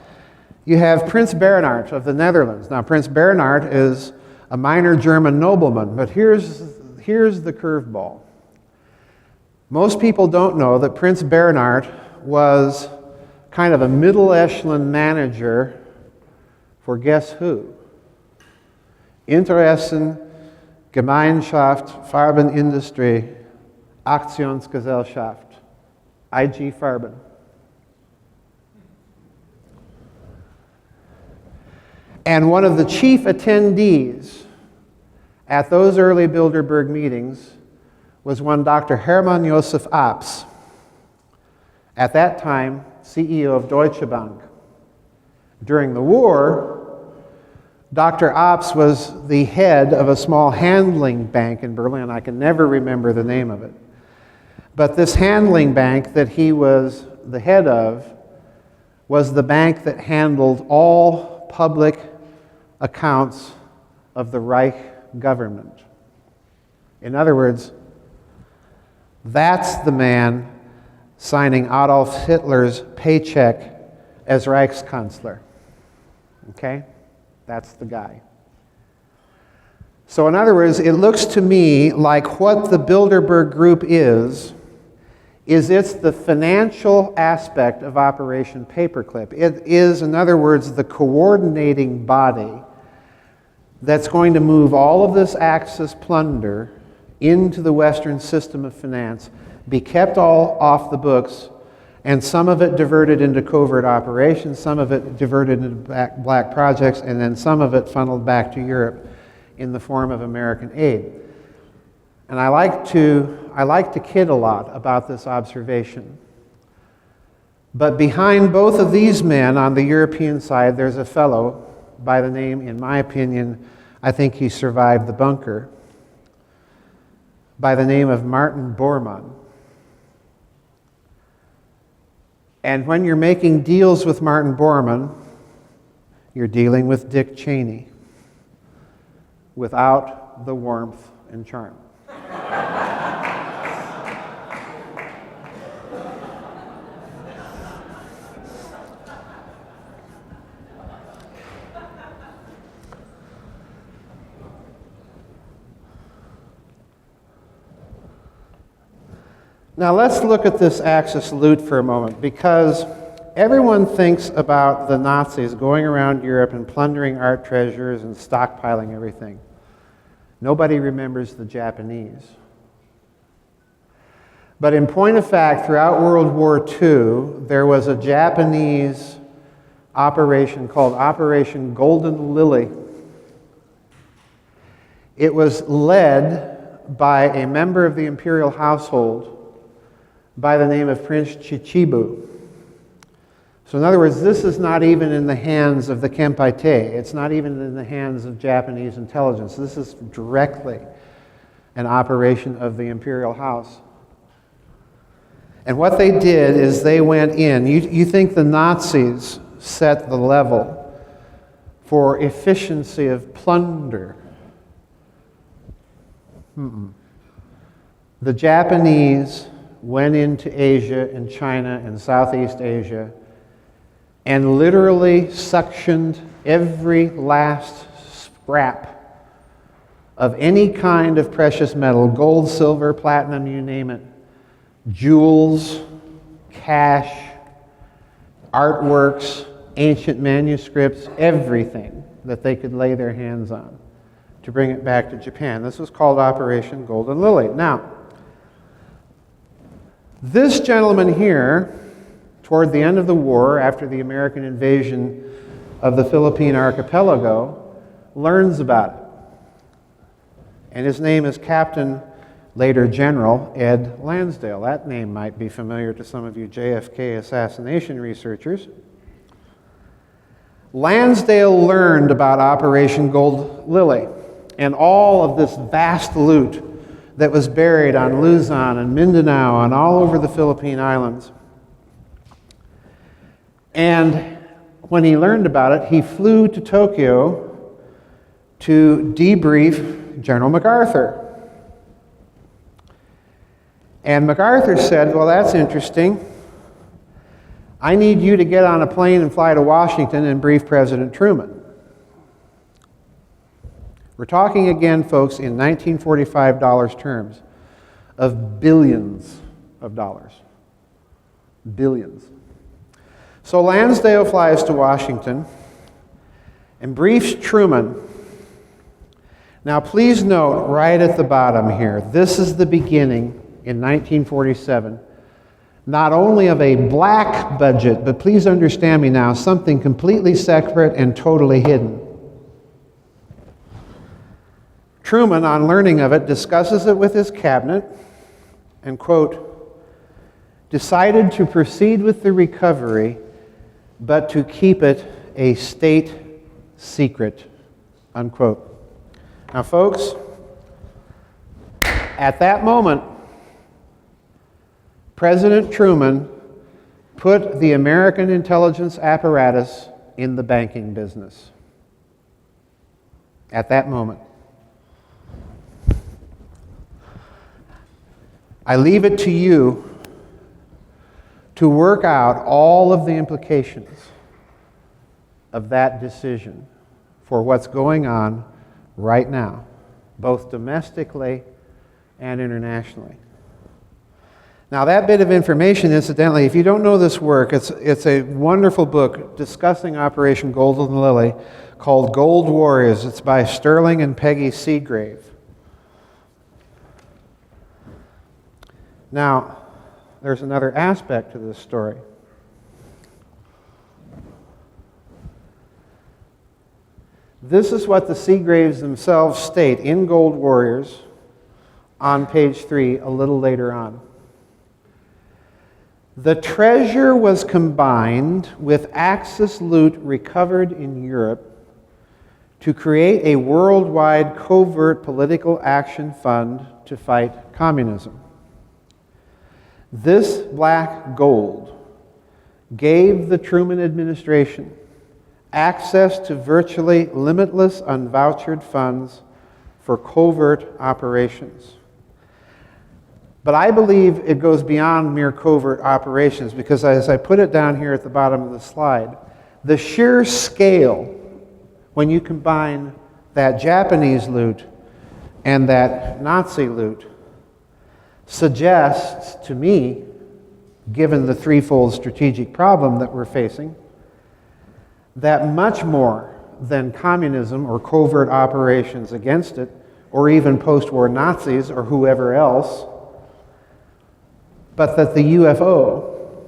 you have Prince Bernhard of the Netherlands. Now, Prince Bernhard is a minor German nobleman, but here's the curveball. Most people don't know that Prince Bernhard was kind of a middle echelon manager for guess who? Interessen, Gemeinschaft, Farbenindustrie, Aktionsgesellschaft, IG Farben. And one of the chief attendees at those early Bilderberg meetings was one Dr. Hermann Josef Abs, at that time CEO of Deutsche Bank. During the war, Dr. Abs was the head of a small handling bank in Berlin. I can never remember the name of it. But this handling bank that he was the head of was the bank that handled all public accounts of the Reich government. In other words, that's the man signing Adolf Hitler's paycheck as Reichskanzler. Okay? That's the guy. So in other words, it looks to me like what the Bilderberg Group is it's the financial aspect of Operation Paperclip. It is, in other words, the coordinating body that's going to move all of this Axis plunder into the Western system of finance, be kept all off the books, And some of it diverted into covert operations, some of it diverted into black projects, and then some of it funneled back to Europe in the form of American aid. And I like to kid a lot about this observation. But behind both of these men on the European side, there's a fellow by the name, in my opinion, I think he survived the bunker, by the name of Martin Bormann. And when you're making deals with Martin Bormann, you're dealing with Dick Cheney without the warmth and charm. Now let's look at this Axis loot for a moment, because everyone thinks about the Nazis going around Europe and plundering art treasures and stockpiling everything. Nobody remembers the Japanese. But in point of fact, throughout World War II, there was a Japanese operation called Operation Golden Lily. It was led by a member of the imperial household by the name of Prince Chichibu. So in other words, this is not even in the hands of the Kempeitai. It's not even in the hands of Japanese intelligence. This is directly an operation of the imperial house. And what they did is they went in. You think the Nazis set the level for efficiency of plunder. The Japanese went into Asia and China and Southeast Asia and literally suctioned every last scrap of any kind of precious metal, gold, silver, platinum, you name it, jewels, cash, artworks, ancient manuscripts, everything that they could lay their hands on to bring it back to Japan. This was called Operation Golden Lily. Now, this gentleman here, toward the end of the war, after the American invasion of the Philippine archipelago, learns about it. And his name is Captain, later General, Ed Lansdale. That name might be familiar to some of you JFK assassination researchers. Lansdale learned about Operation Gold Lily and all of this vast loot that was buried on Luzon and Mindanao and all over the Philippine Islands. And when he learned about it, he flew to Tokyo to debrief General MacArthur. And MacArthur said, well, that's interesting. I need you to get on a plane and fly to Washington and brief President Truman. We're talking again, folks, in 1945 dollars terms of billions of dollars. Billions. So Lansdale flies to Washington and briefs Truman. Now please note right at the bottom here, this is the beginning in 1947, not only of a black budget, but please understand me now, something completely separate and totally hidden. Truman, on learning of it, discusses it with his cabinet and, quote, decided to proceed with the recovery, but to keep it a state secret, unquote. Now, folks, at that moment, President Truman put the American intelligence apparatus in the banking business. At that moment. I leave it to you to work out all of the implications of that decision for what's going on right now, both domestically and internationally. Now, that bit of information, incidentally, if you don't know this work, it's a wonderful book discussing Operation Golden Lily called Gold Warriors. It's by Sterling and Peggy Seagrave. Now, there's another aspect to this story. This is what the Seagraves themselves state in Gold Warriors on page 3 a little later on. The treasure was combined with Axis loot recovered in Europe to create a worldwide covert political action fund to fight communism. This black gold gave the Truman administration access to virtually limitless unvouchered funds for covert operations. But I believe it goes beyond mere covert operations because, as I put it down here at the bottom of the slide, the sheer scale, when you combine that Japanese loot and that Nazi loot, suggests to me, given the threefold strategic problem that we're facing, that much more than communism or covert operations against it, or even post-war Nazis or whoever else, but that the UFO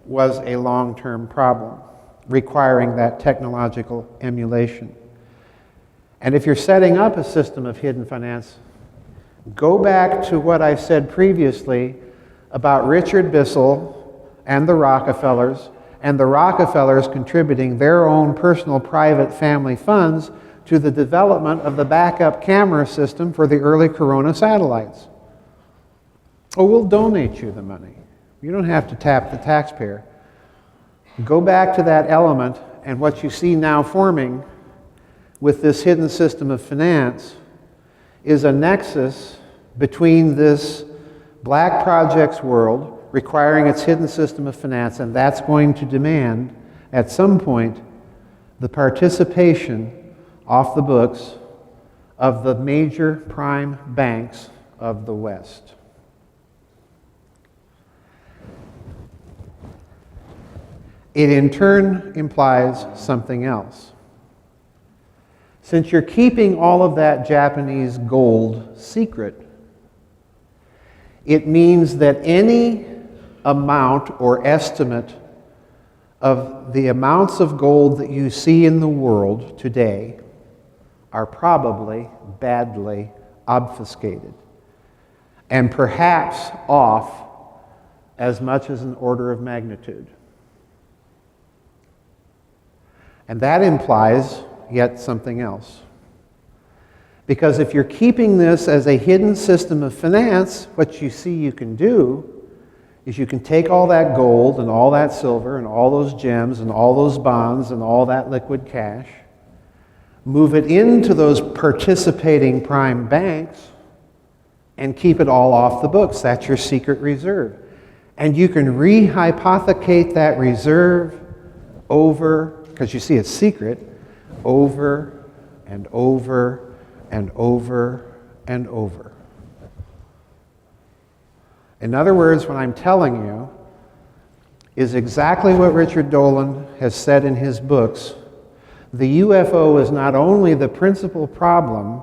was a long-term problem requiring that technological emulation. And if you're setting up a system of hidden finance, go back to what I said previously about Richard Bissell and the Rockefellers contributing their own personal private family funds to the development of the backup camera system for the early Corona satellites. Oh, we'll donate you the money. You don't have to tap the taxpayer. Go back to that element, and what you see now forming with this hidden system of finance is a nexus between this black projects world requiring its hidden system of finance, and that's going to demand, at some point, the participation off the books of the major prime banks of the West. It in turn implies something else. Since you're keeping all of that Japanese gold secret, it means that any amount or estimate of the amounts of gold that you see in the world today are probably badly obfuscated, and perhaps off as much as an order of magnitude. And that implies yet something else. Because if you're keeping this as a hidden system of finance, what you see you can do is you can take all that gold and all that silver and all those gems and all those bonds and all that liquid cash, move it into those participating prime banks, and keep it all off the books. That's your secret reserve. And you can rehypothecate that reserve over, because you see it's secret, over and over and over and over. In other words, what I'm telling you is exactly what Richard Dolan has said in his books. The UFO is not only the principal problem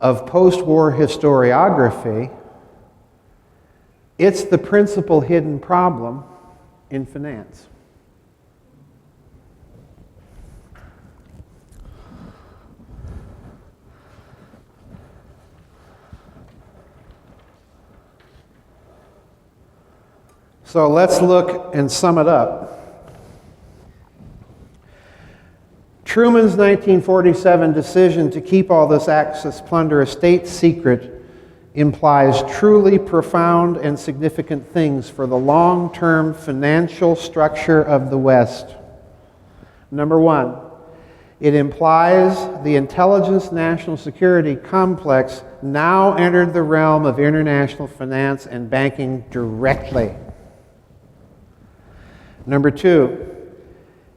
of post-war historiography, it's the principal hidden problem in finance. So let's look and sum it up. Truman's 1947 decision to keep all this Axis plunder a state secret implies truly profound and significant things for the long-term financial structure of the West. Number one, it implies the intelligence national security complex now entered the realm of international finance and banking directly. Number two,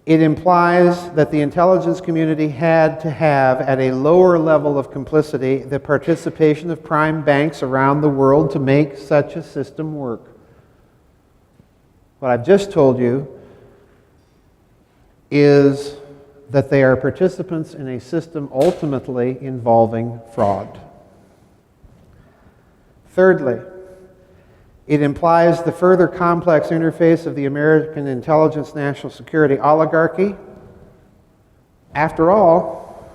it implies that the intelligence community had to have, at a lower level of complicity, the participation of prime banks around the world to make such a system work. What I've just told you is that they are participants in a system ultimately involving fraud. Thirdly, It implies the further complex interface of the American intelligence national security oligarchy. After all,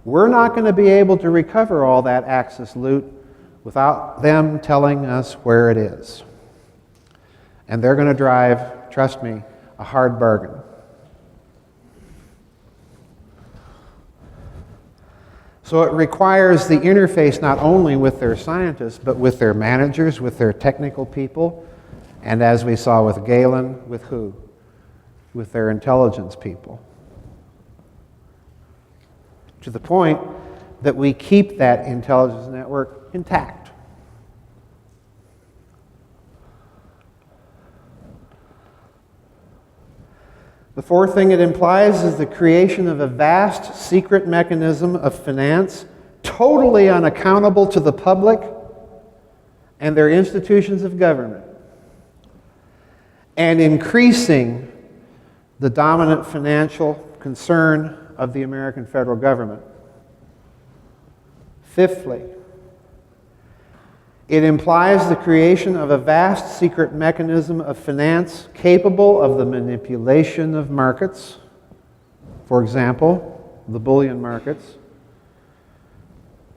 we're not going to be able to recover all that Axis loot without them telling us where it is. And they're going to drive, trust me, a hard bargain. So it requires the interface not only with their scientists, but with their managers, with their technical people, and as we saw with Galen, with who? With their intelligence people. To the point that we keep that intelligence network intact. The fourth thing it implies is the creation of a vast secret mechanism of finance totally unaccountable to the public and their institutions of government, and increasing the dominant financial concern of the American federal government. Fifthly, it implies the creation of a vast secret mechanism of finance capable of the manipulation of markets, for example, the bullion markets.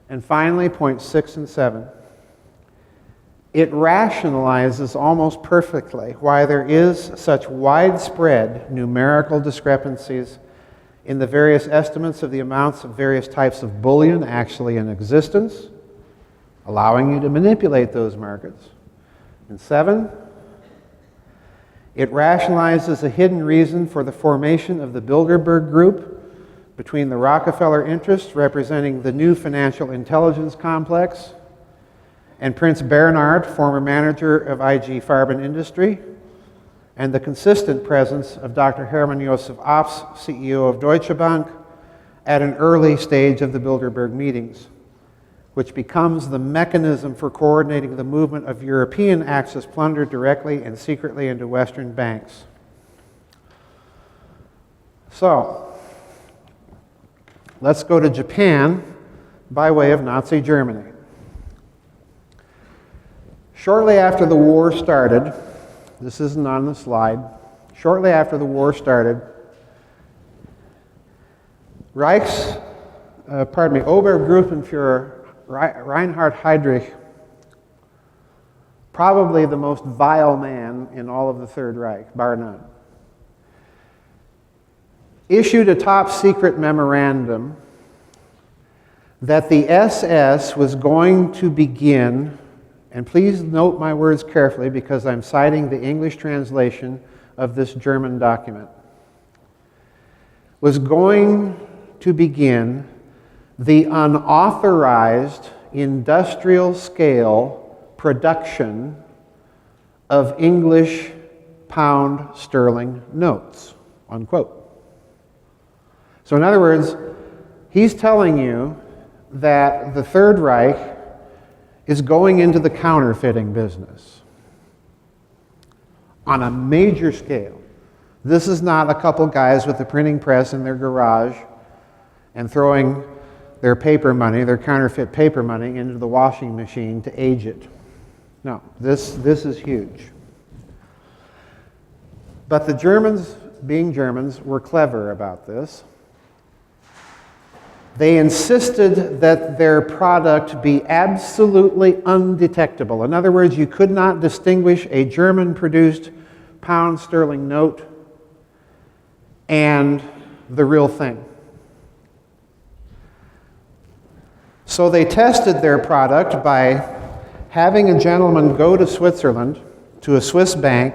And finally, points 6 and 7. It rationalizes almost perfectly why there is such widespread numerical discrepancies in the various estimates of the amounts of various types of bullion actually in existence, allowing you to manipulate those markets. And 7, it rationalizes a hidden reason for the formation of the Bilderberg Group between the Rockefeller interests representing the new financial intelligence complex and Prince Bernhard, former manager of IG Farben Industry, and the consistent presence of Dr. Hermann Josef Ops, CEO of Deutsche Bank, at an early stage of the Bilderberg meetings, which becomes the mechanism for coordinating the movement of European Axis plunder directly and secretly into Western banks. So, let's go to Japan by way of Nazi Germany. Shortly after the war started, this isn't on the slide, shortly after the war started, Obergruppenführer Reinhard Heydrich, probably the most vile man in all of the Third Reich, bar none, issued a top secret memorandum that the SS was going to begin, and please note my words carefully because I'm citing the English translation of this German document, was going to begin the unauthorized industrial scale production of English pound sterling notes, unquote. So in other words, he's telling you that the Third Reich is going into the counterfeiting business on a major scale. This is not a couple guys with a printing press in their garage and throwing their paper money, their counterfeit paper money, into the washing machine to age it. No, this is huge. But the Germans, being Germans, were clever about this. They insisted that their product be absolutely undetectable. In other words, you could not distinguish a German-produced pound sterling note and the real thing. So they tested their product by having a gentleman go to Switzerland, to a Swiss bank,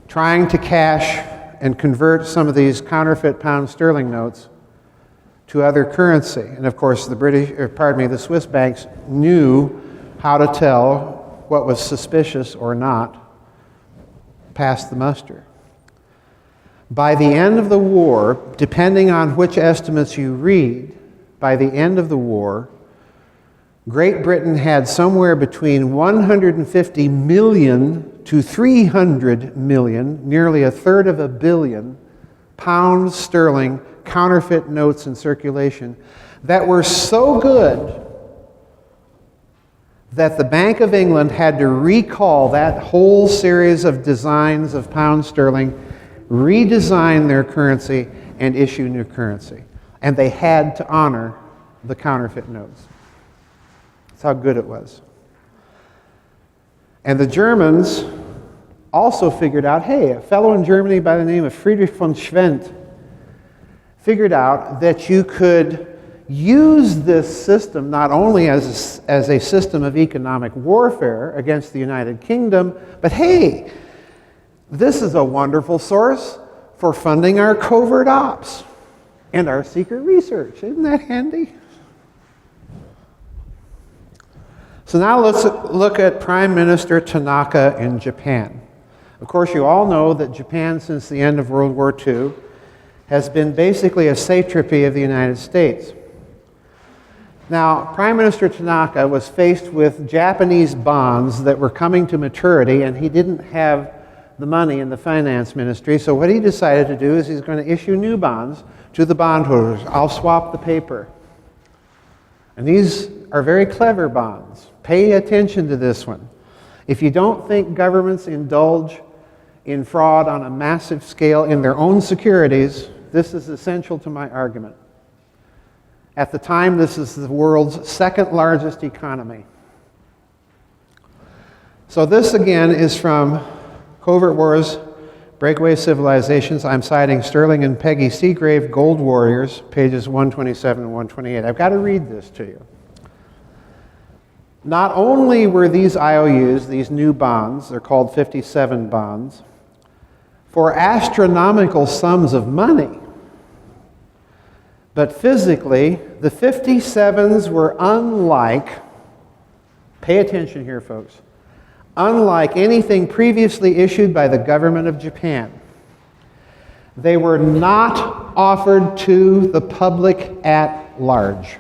trying to cash and convert some of these counterfeit pound sterling notes to other currency. And of course, the Swiss banks knew how to tell what was suspicious or not, passed the muster. By the end of the war, depending on which estimates you read, by the end of the war, Great Britain had somewhere between 150 million to 300 million, nearly a third of a billion, pounds sterling counterfeit notes in circulation that were so good that the Bank of England had to recall that whole series of designs of pound sterling, redesign their currency, and issue new currency. And they had to honor the counterfeit notes. That's how good it was. And the Germans also figured out, hey, a fellow in Germany by the name of Friedrich von Schwendt figured out that you could use this system not only as a system of economic warfare against the United Kingdom, but hey, this is a wonderful source for funding our covert ops and our secret research. Isn't that handy? So now let's look at Prime Minister Tanaka in Japan. Of course, you all know that Japan, since the end of World War II, has been basically a satrapy of the United States. Now, Prime Minister Tanaka was faced with Japanese bonds that were coming to maturity, and he didn't have the money in the finance ministry, so what he decided to do is he's going to issue new bonds to the bondholders. I'll swap the paper. And these are very clever bonds. Pay attention to this one. If you don't think governments indulge in fraud on a massive scale in their own securities, this is essential to my argument. At the time, this is the world's second largest economy. So this again is from Covert Wars, Breakaway Civilizations. I'm citing Sterling and Peggy Seagrave, Gold Warriors, pages 127 and 128. I've got to read this to you. Not only were these IOUs, these new bonds, they're called 57 bonds, for astronomical sums of money, but physically, the 57s were unlike, pay attention here, folks, unlike anything previously issued by the government of Japan. They were not offered to the public at large,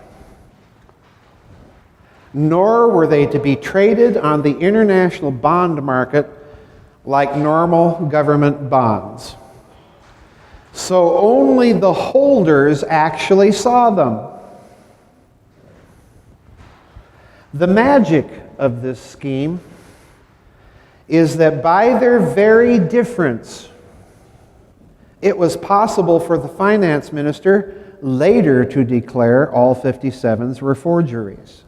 nor were they to be traded on the international bond market like normal government bonds. So only the holders actually saw them. The magic of this scheme is that by their very difference, it was possible for the finance minister later to declare all 57s were forgeries.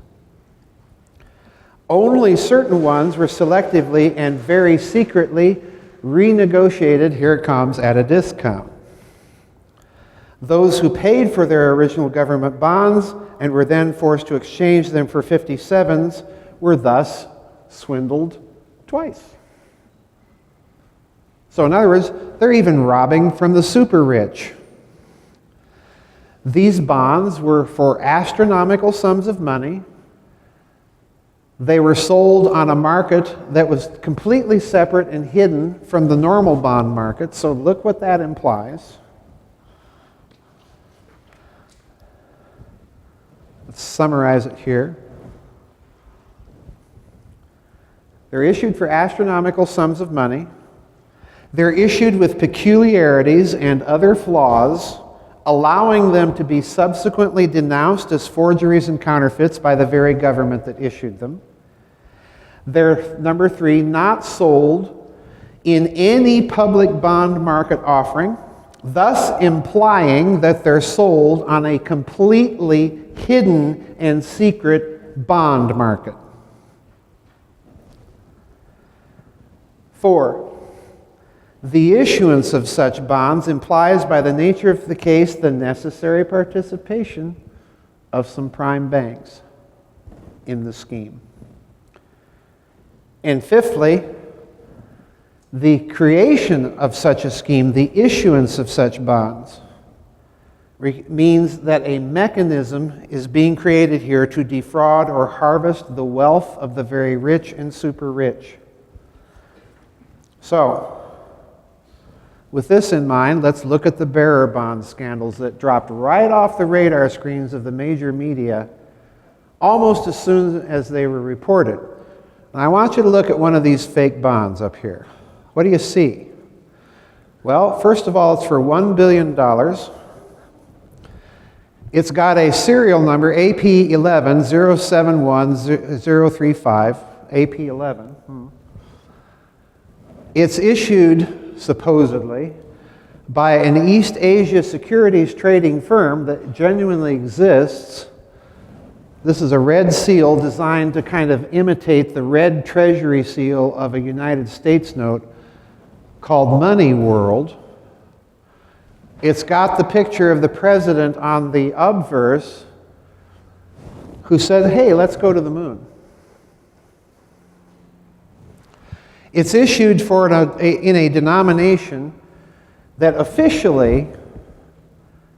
Only certain ones were selectively and very secretly renegotiated, here it comes, at a discount. Those who paid for their original government bonds and were then forced to exchange them for 57s were thus swindled twice. So in other words, they're even robbing from the super rich. These bonds were for astronomical sums of money. They were sold on a market that was completely separate and hidden from the normal bond market. So look what that implies. Let's summarize it here. They're issued for astronomical sums of money. They're issued with peculiarities and other flaws, allowing them to be subsequently denounced as forgeries and counterfeits by the very government that issued them. They're, number 3, not sold in any public bond market offering, thus implying that they're sold on a completely hidden and secret bond market. 4, the issuance of such bonds implies by the nature of the case the necessary participation of some prime banks in the scheme. And 5thly, the creation of such a scheme, the issuance of such bonds, means that a mechanism is being created here to defraud or harvest the wealth of the very rich and super rich. So, with this in mind, let's look at the bearer bond scandals that dropped right off the radar screens of the major media almost as soon as they were reported. And I want you to look at one of these fake bonds up here. What do you see? Well, first of all, it's for $1 billion. It's got a serial number, AP11 071035, AP11. It's issued, supposedly, by an East Asia securities trading firm that genuinely exists. This is a red seal designed to kind of imitate the red treasury seal of a United States note called Money World. It's got the picture of the president on the obverse who said, hey, let's go to the moon. It's issued in a denomination that officially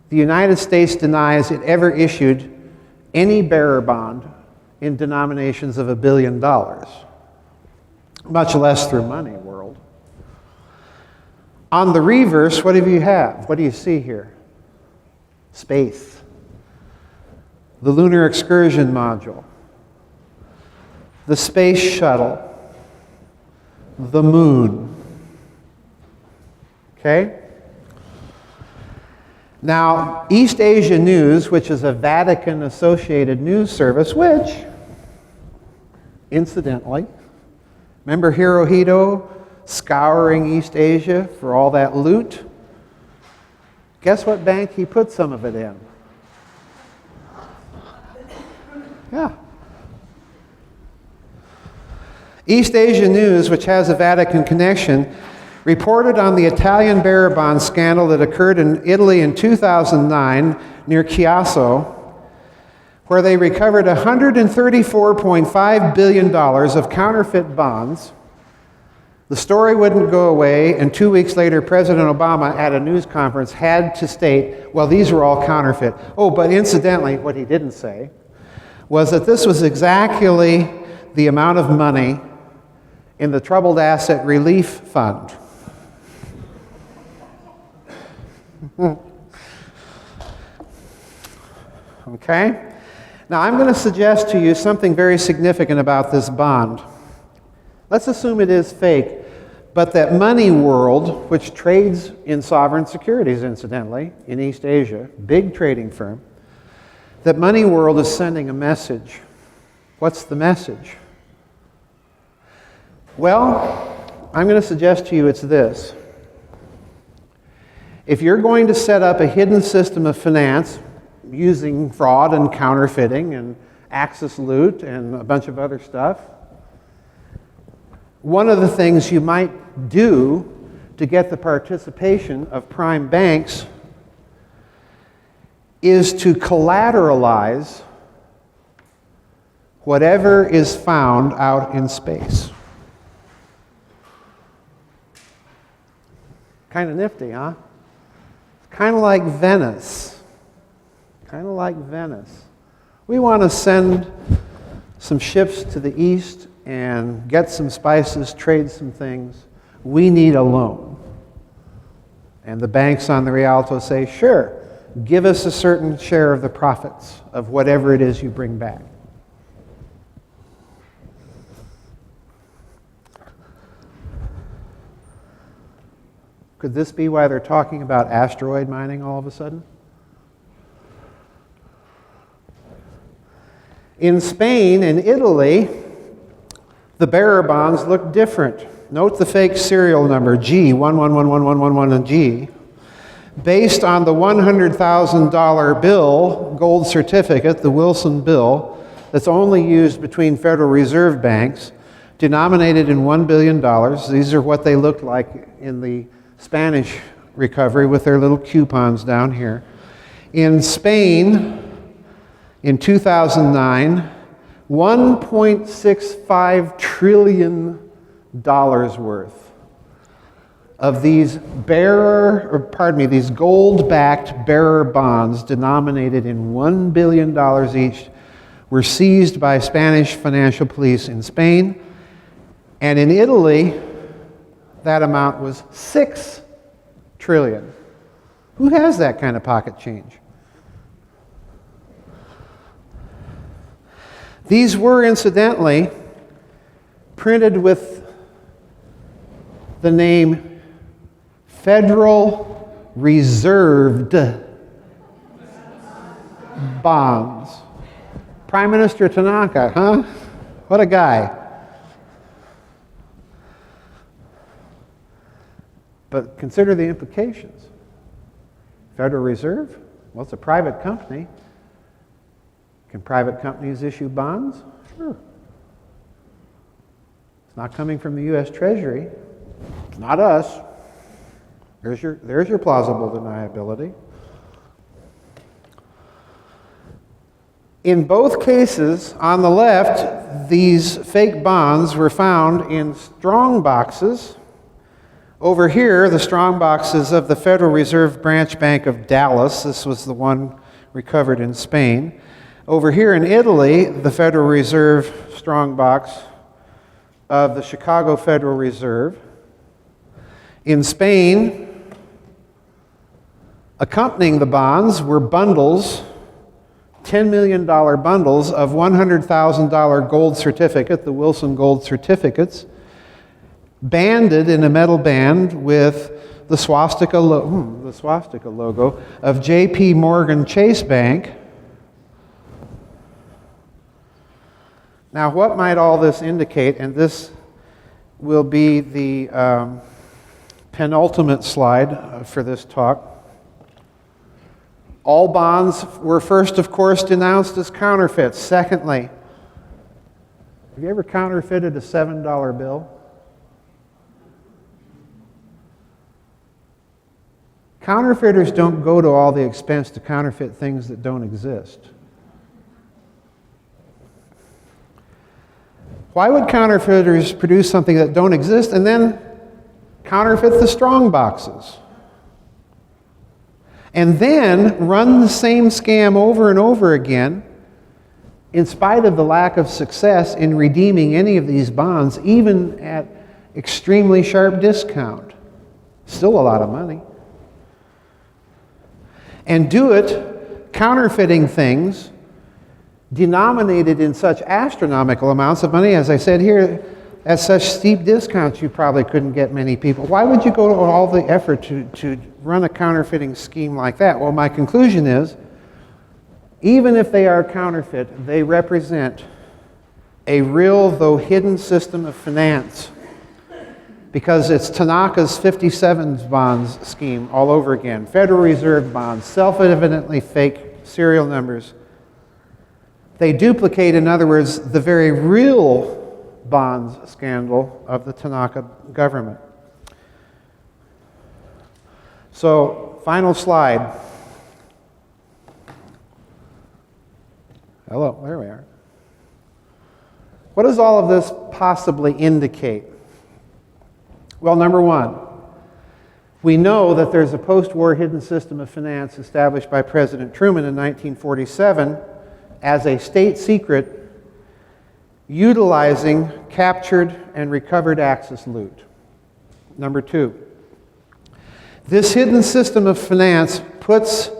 the United States denies it ever issued any bearer bond in denominations of $1 billion, much less through Money World. On the reverse, what do you have? What do you see here? Space. The Lunar Excursion Module. The Space Shuttle. The Moon. Okay? Now, East Asia News, which is a Vatican-associated news service, which, incidentally, remember Hirohito scouring East Asia for all that loot? Guess what bank he put some of it in? Yeah. East Asia News, which has a Vatican connection, reported on the Italian bearer bond scandal that occurred in Italy in 2009 near Chiasso, where they recovered $134.5 billion of counterfeit bonds. The story wouldn't go away, and 2 weeks later, President Obama, at a news conference, had to state, well, these were all counterfeit. Oh, but incidentally, what he didn't say was that this was exactly the amount of money in the Troubled Asset Relief Fund. Okay? Now, I'm going to suggest to you something very significant about this bond. Let's assume it is fake, but that Money World, which trades in sovereign securities, incidentally, in East Asia, big trading firm, that Money World is sending a message. What's the message? Well, I'm going to suggest to you it's this. If you're going to set up a hidden system of finance using fraud and counterfeiting and Axis loot and a bunch of other stuff, one of the things you might do to get the participation of prime banks is to collateralize whatever is found out in space. Kind of nifty, huh? Kind of like Venice. Kind of like Venice. We want to send some ships to the east and get some spices, trade some things. We need a loan. And the banks on the Rialto say, sure, give us a certain share of the profits of whatever it is you bring back. Could this be why they're talking about asteroid mining all of a sudden? In Spain and Italy, the bearer bonds look different. Note the fake serial number, G, 11111111 and G. Based on the $100,000 bill, gold certificate, the Wilson bill, that's only used between Federal Reserve banks, denominated in $1 billion. These are what they looked like in the Spanish recovery with their little coupons down here. In Spain, in 2009, $1.65 trillion worth of these these gold-backed bearer bonds denominated in $1 billion each were seized by Spanish financial police in Spain. And in Italy, that amount was $6 trillion. Who has that kind of pocket change? These were, incidentally, printed with the name Federal Reserved. bonds. Prime Minister Tanaka, huh? What a guy. But consider the implications. Federal Reserve, well, it's a private company. Can private companies issue bonds? Sure. It's not coming from the U.S. Treasury. It's not us. There's your plausible deniability. In both cases, on the left, these fake bonds were found in strong boxes. Over here, the strong boxes of the Federal Reserve Branch Bank of Dallas. This was the one recovered in Spain. Over here in Italy, the Federal Reserve strong box of the Chicago Federal Reserve. In Spain, accompanying the bonds were bundles, $10 million bundles of $100,000 gold certificate, the Wilson gold certificates, banded in a metal band with the swastika logo of J.P. Morgan Chase Bank. Now, what might all this indicate? And this will be the penultimate slide for this talk. All bonds were first, of course, denounced as counterfeits. Secondly, have you ever counterfeited a $7 bill? Counterfeiters don't go to all the expense to counterfeit things that don't exist. Why would counterfeiters produce something that don't exist and then counterfeit the strong boxes? And then run the same scam over and over again in spite of the lack of success in redeeming any of these bonds, even at extremely sharp discount. Still a lot of money. And do it counterfeiting things denominated in such astronomical amounts of money, as I said here, at such steep discounts you probably couldn't get many people. Why would you go to all the effort to run a counterfeiting scheme like that? Well, my conclusion is, even if they are counterfeit, they represent a real, though hidden, system of finance. Because it's Tanaka's 57 bonds scheme all over again. Federal Reserve bonds, self-evidently fake serial numbers. They duplicate, in other words, the very real bonds scandal of the Tanaka government. So, final slide. Hello, there we are. What does all of this possibly indicate? Well, number one, we know that there's a post-war hidden system of finance established by President Truman in 1947 as a state secret, utilizing captured and recovered Axis loot. Number two, this hidden system of finance puts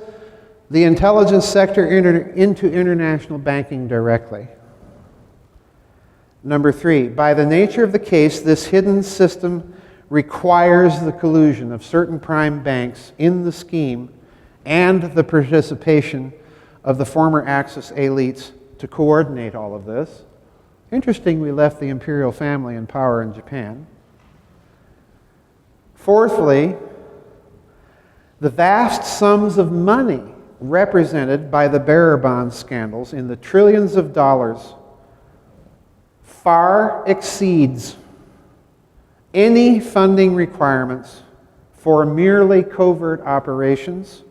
the intelligence sector into international banking directly. Number three, by the nature of the case, this hidden system requires the collusion of certain prime banks in the scheme and the participation of the former Axis elites to coordinate all of this. Interesting, we left the imperial family in power in Japan. Fourthly, the vast sums of money represented by the bearer bond scandals in the trillions of dollars far exceeds any funding requirements for merely covert operations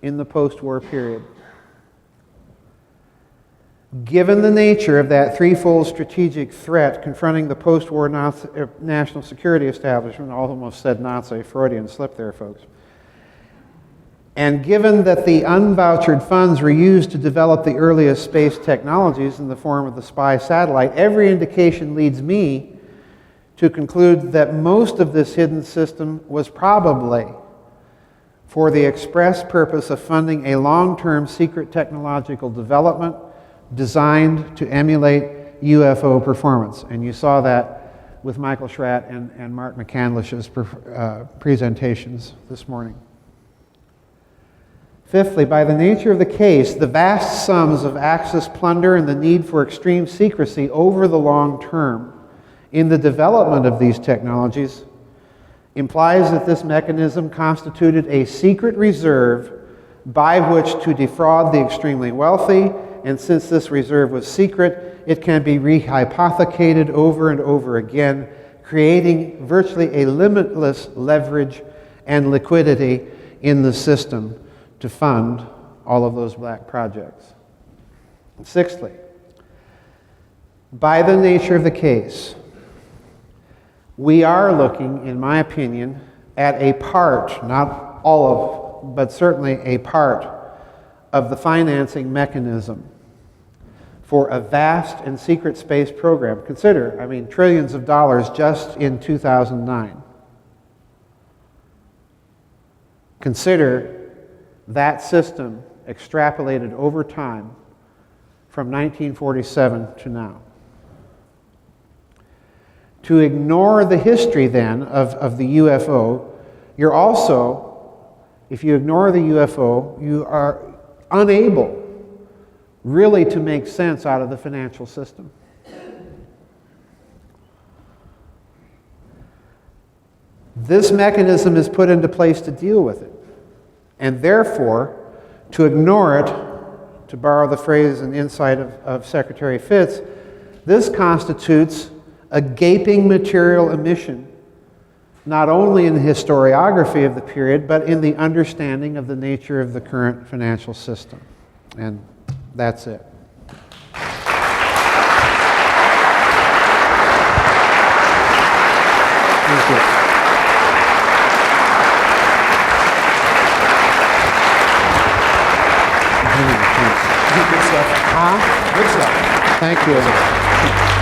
in the post-war period. Given the nature of that threefold strategic threat confronting the post-war national security establishment, almost said Nazi, Freudian slip there, folks, and given that the unvouchered funds were used to develop the earliest space technologies in the form of the spy satellite, every indication leads me to conclude that most of this hidden system was probably for the express purpose of funding a long-term secret technological development designed to emulate UFO performance. And you saw that with Michael Schratt and Mark McCandlish's presentations this morning. Fifthly, by the nature of the case, the vast sums of Axis plunder and the need for extreme secrecy over the long term in the development of these technologies implies that this mechanism constituted a secret reserve by which to defraud the extremely wealthy, and since this reserve was secret, it can be rehypothecated over and over again, creating virtually a limitless leverage and liquidity in the system to fund all of those black projects. Sixthly, by the nature of the case, we are looking, in my opinion, at a part, not all of, but certainly a part of the financing mechanism for a vast and secret space program. Consider, trillions of dollars just in 2009. Consider that system extrapolated over time from 1947 to now. To ignore the history then of the UFO, you're also, if you ignore the UFO, you are unable really to make sense out of the financial system. This mechanism is put into place to deal with it. And therefore, to ignore it, to borrow the phrase and insight of Secretary Fitz, this constitutes a gaping material omission, not only in the historiography of the period, but in the understanding of the nature of the current financial system. And that's it. Thank you. Good stuff. Huh? Good stuff. Thank you.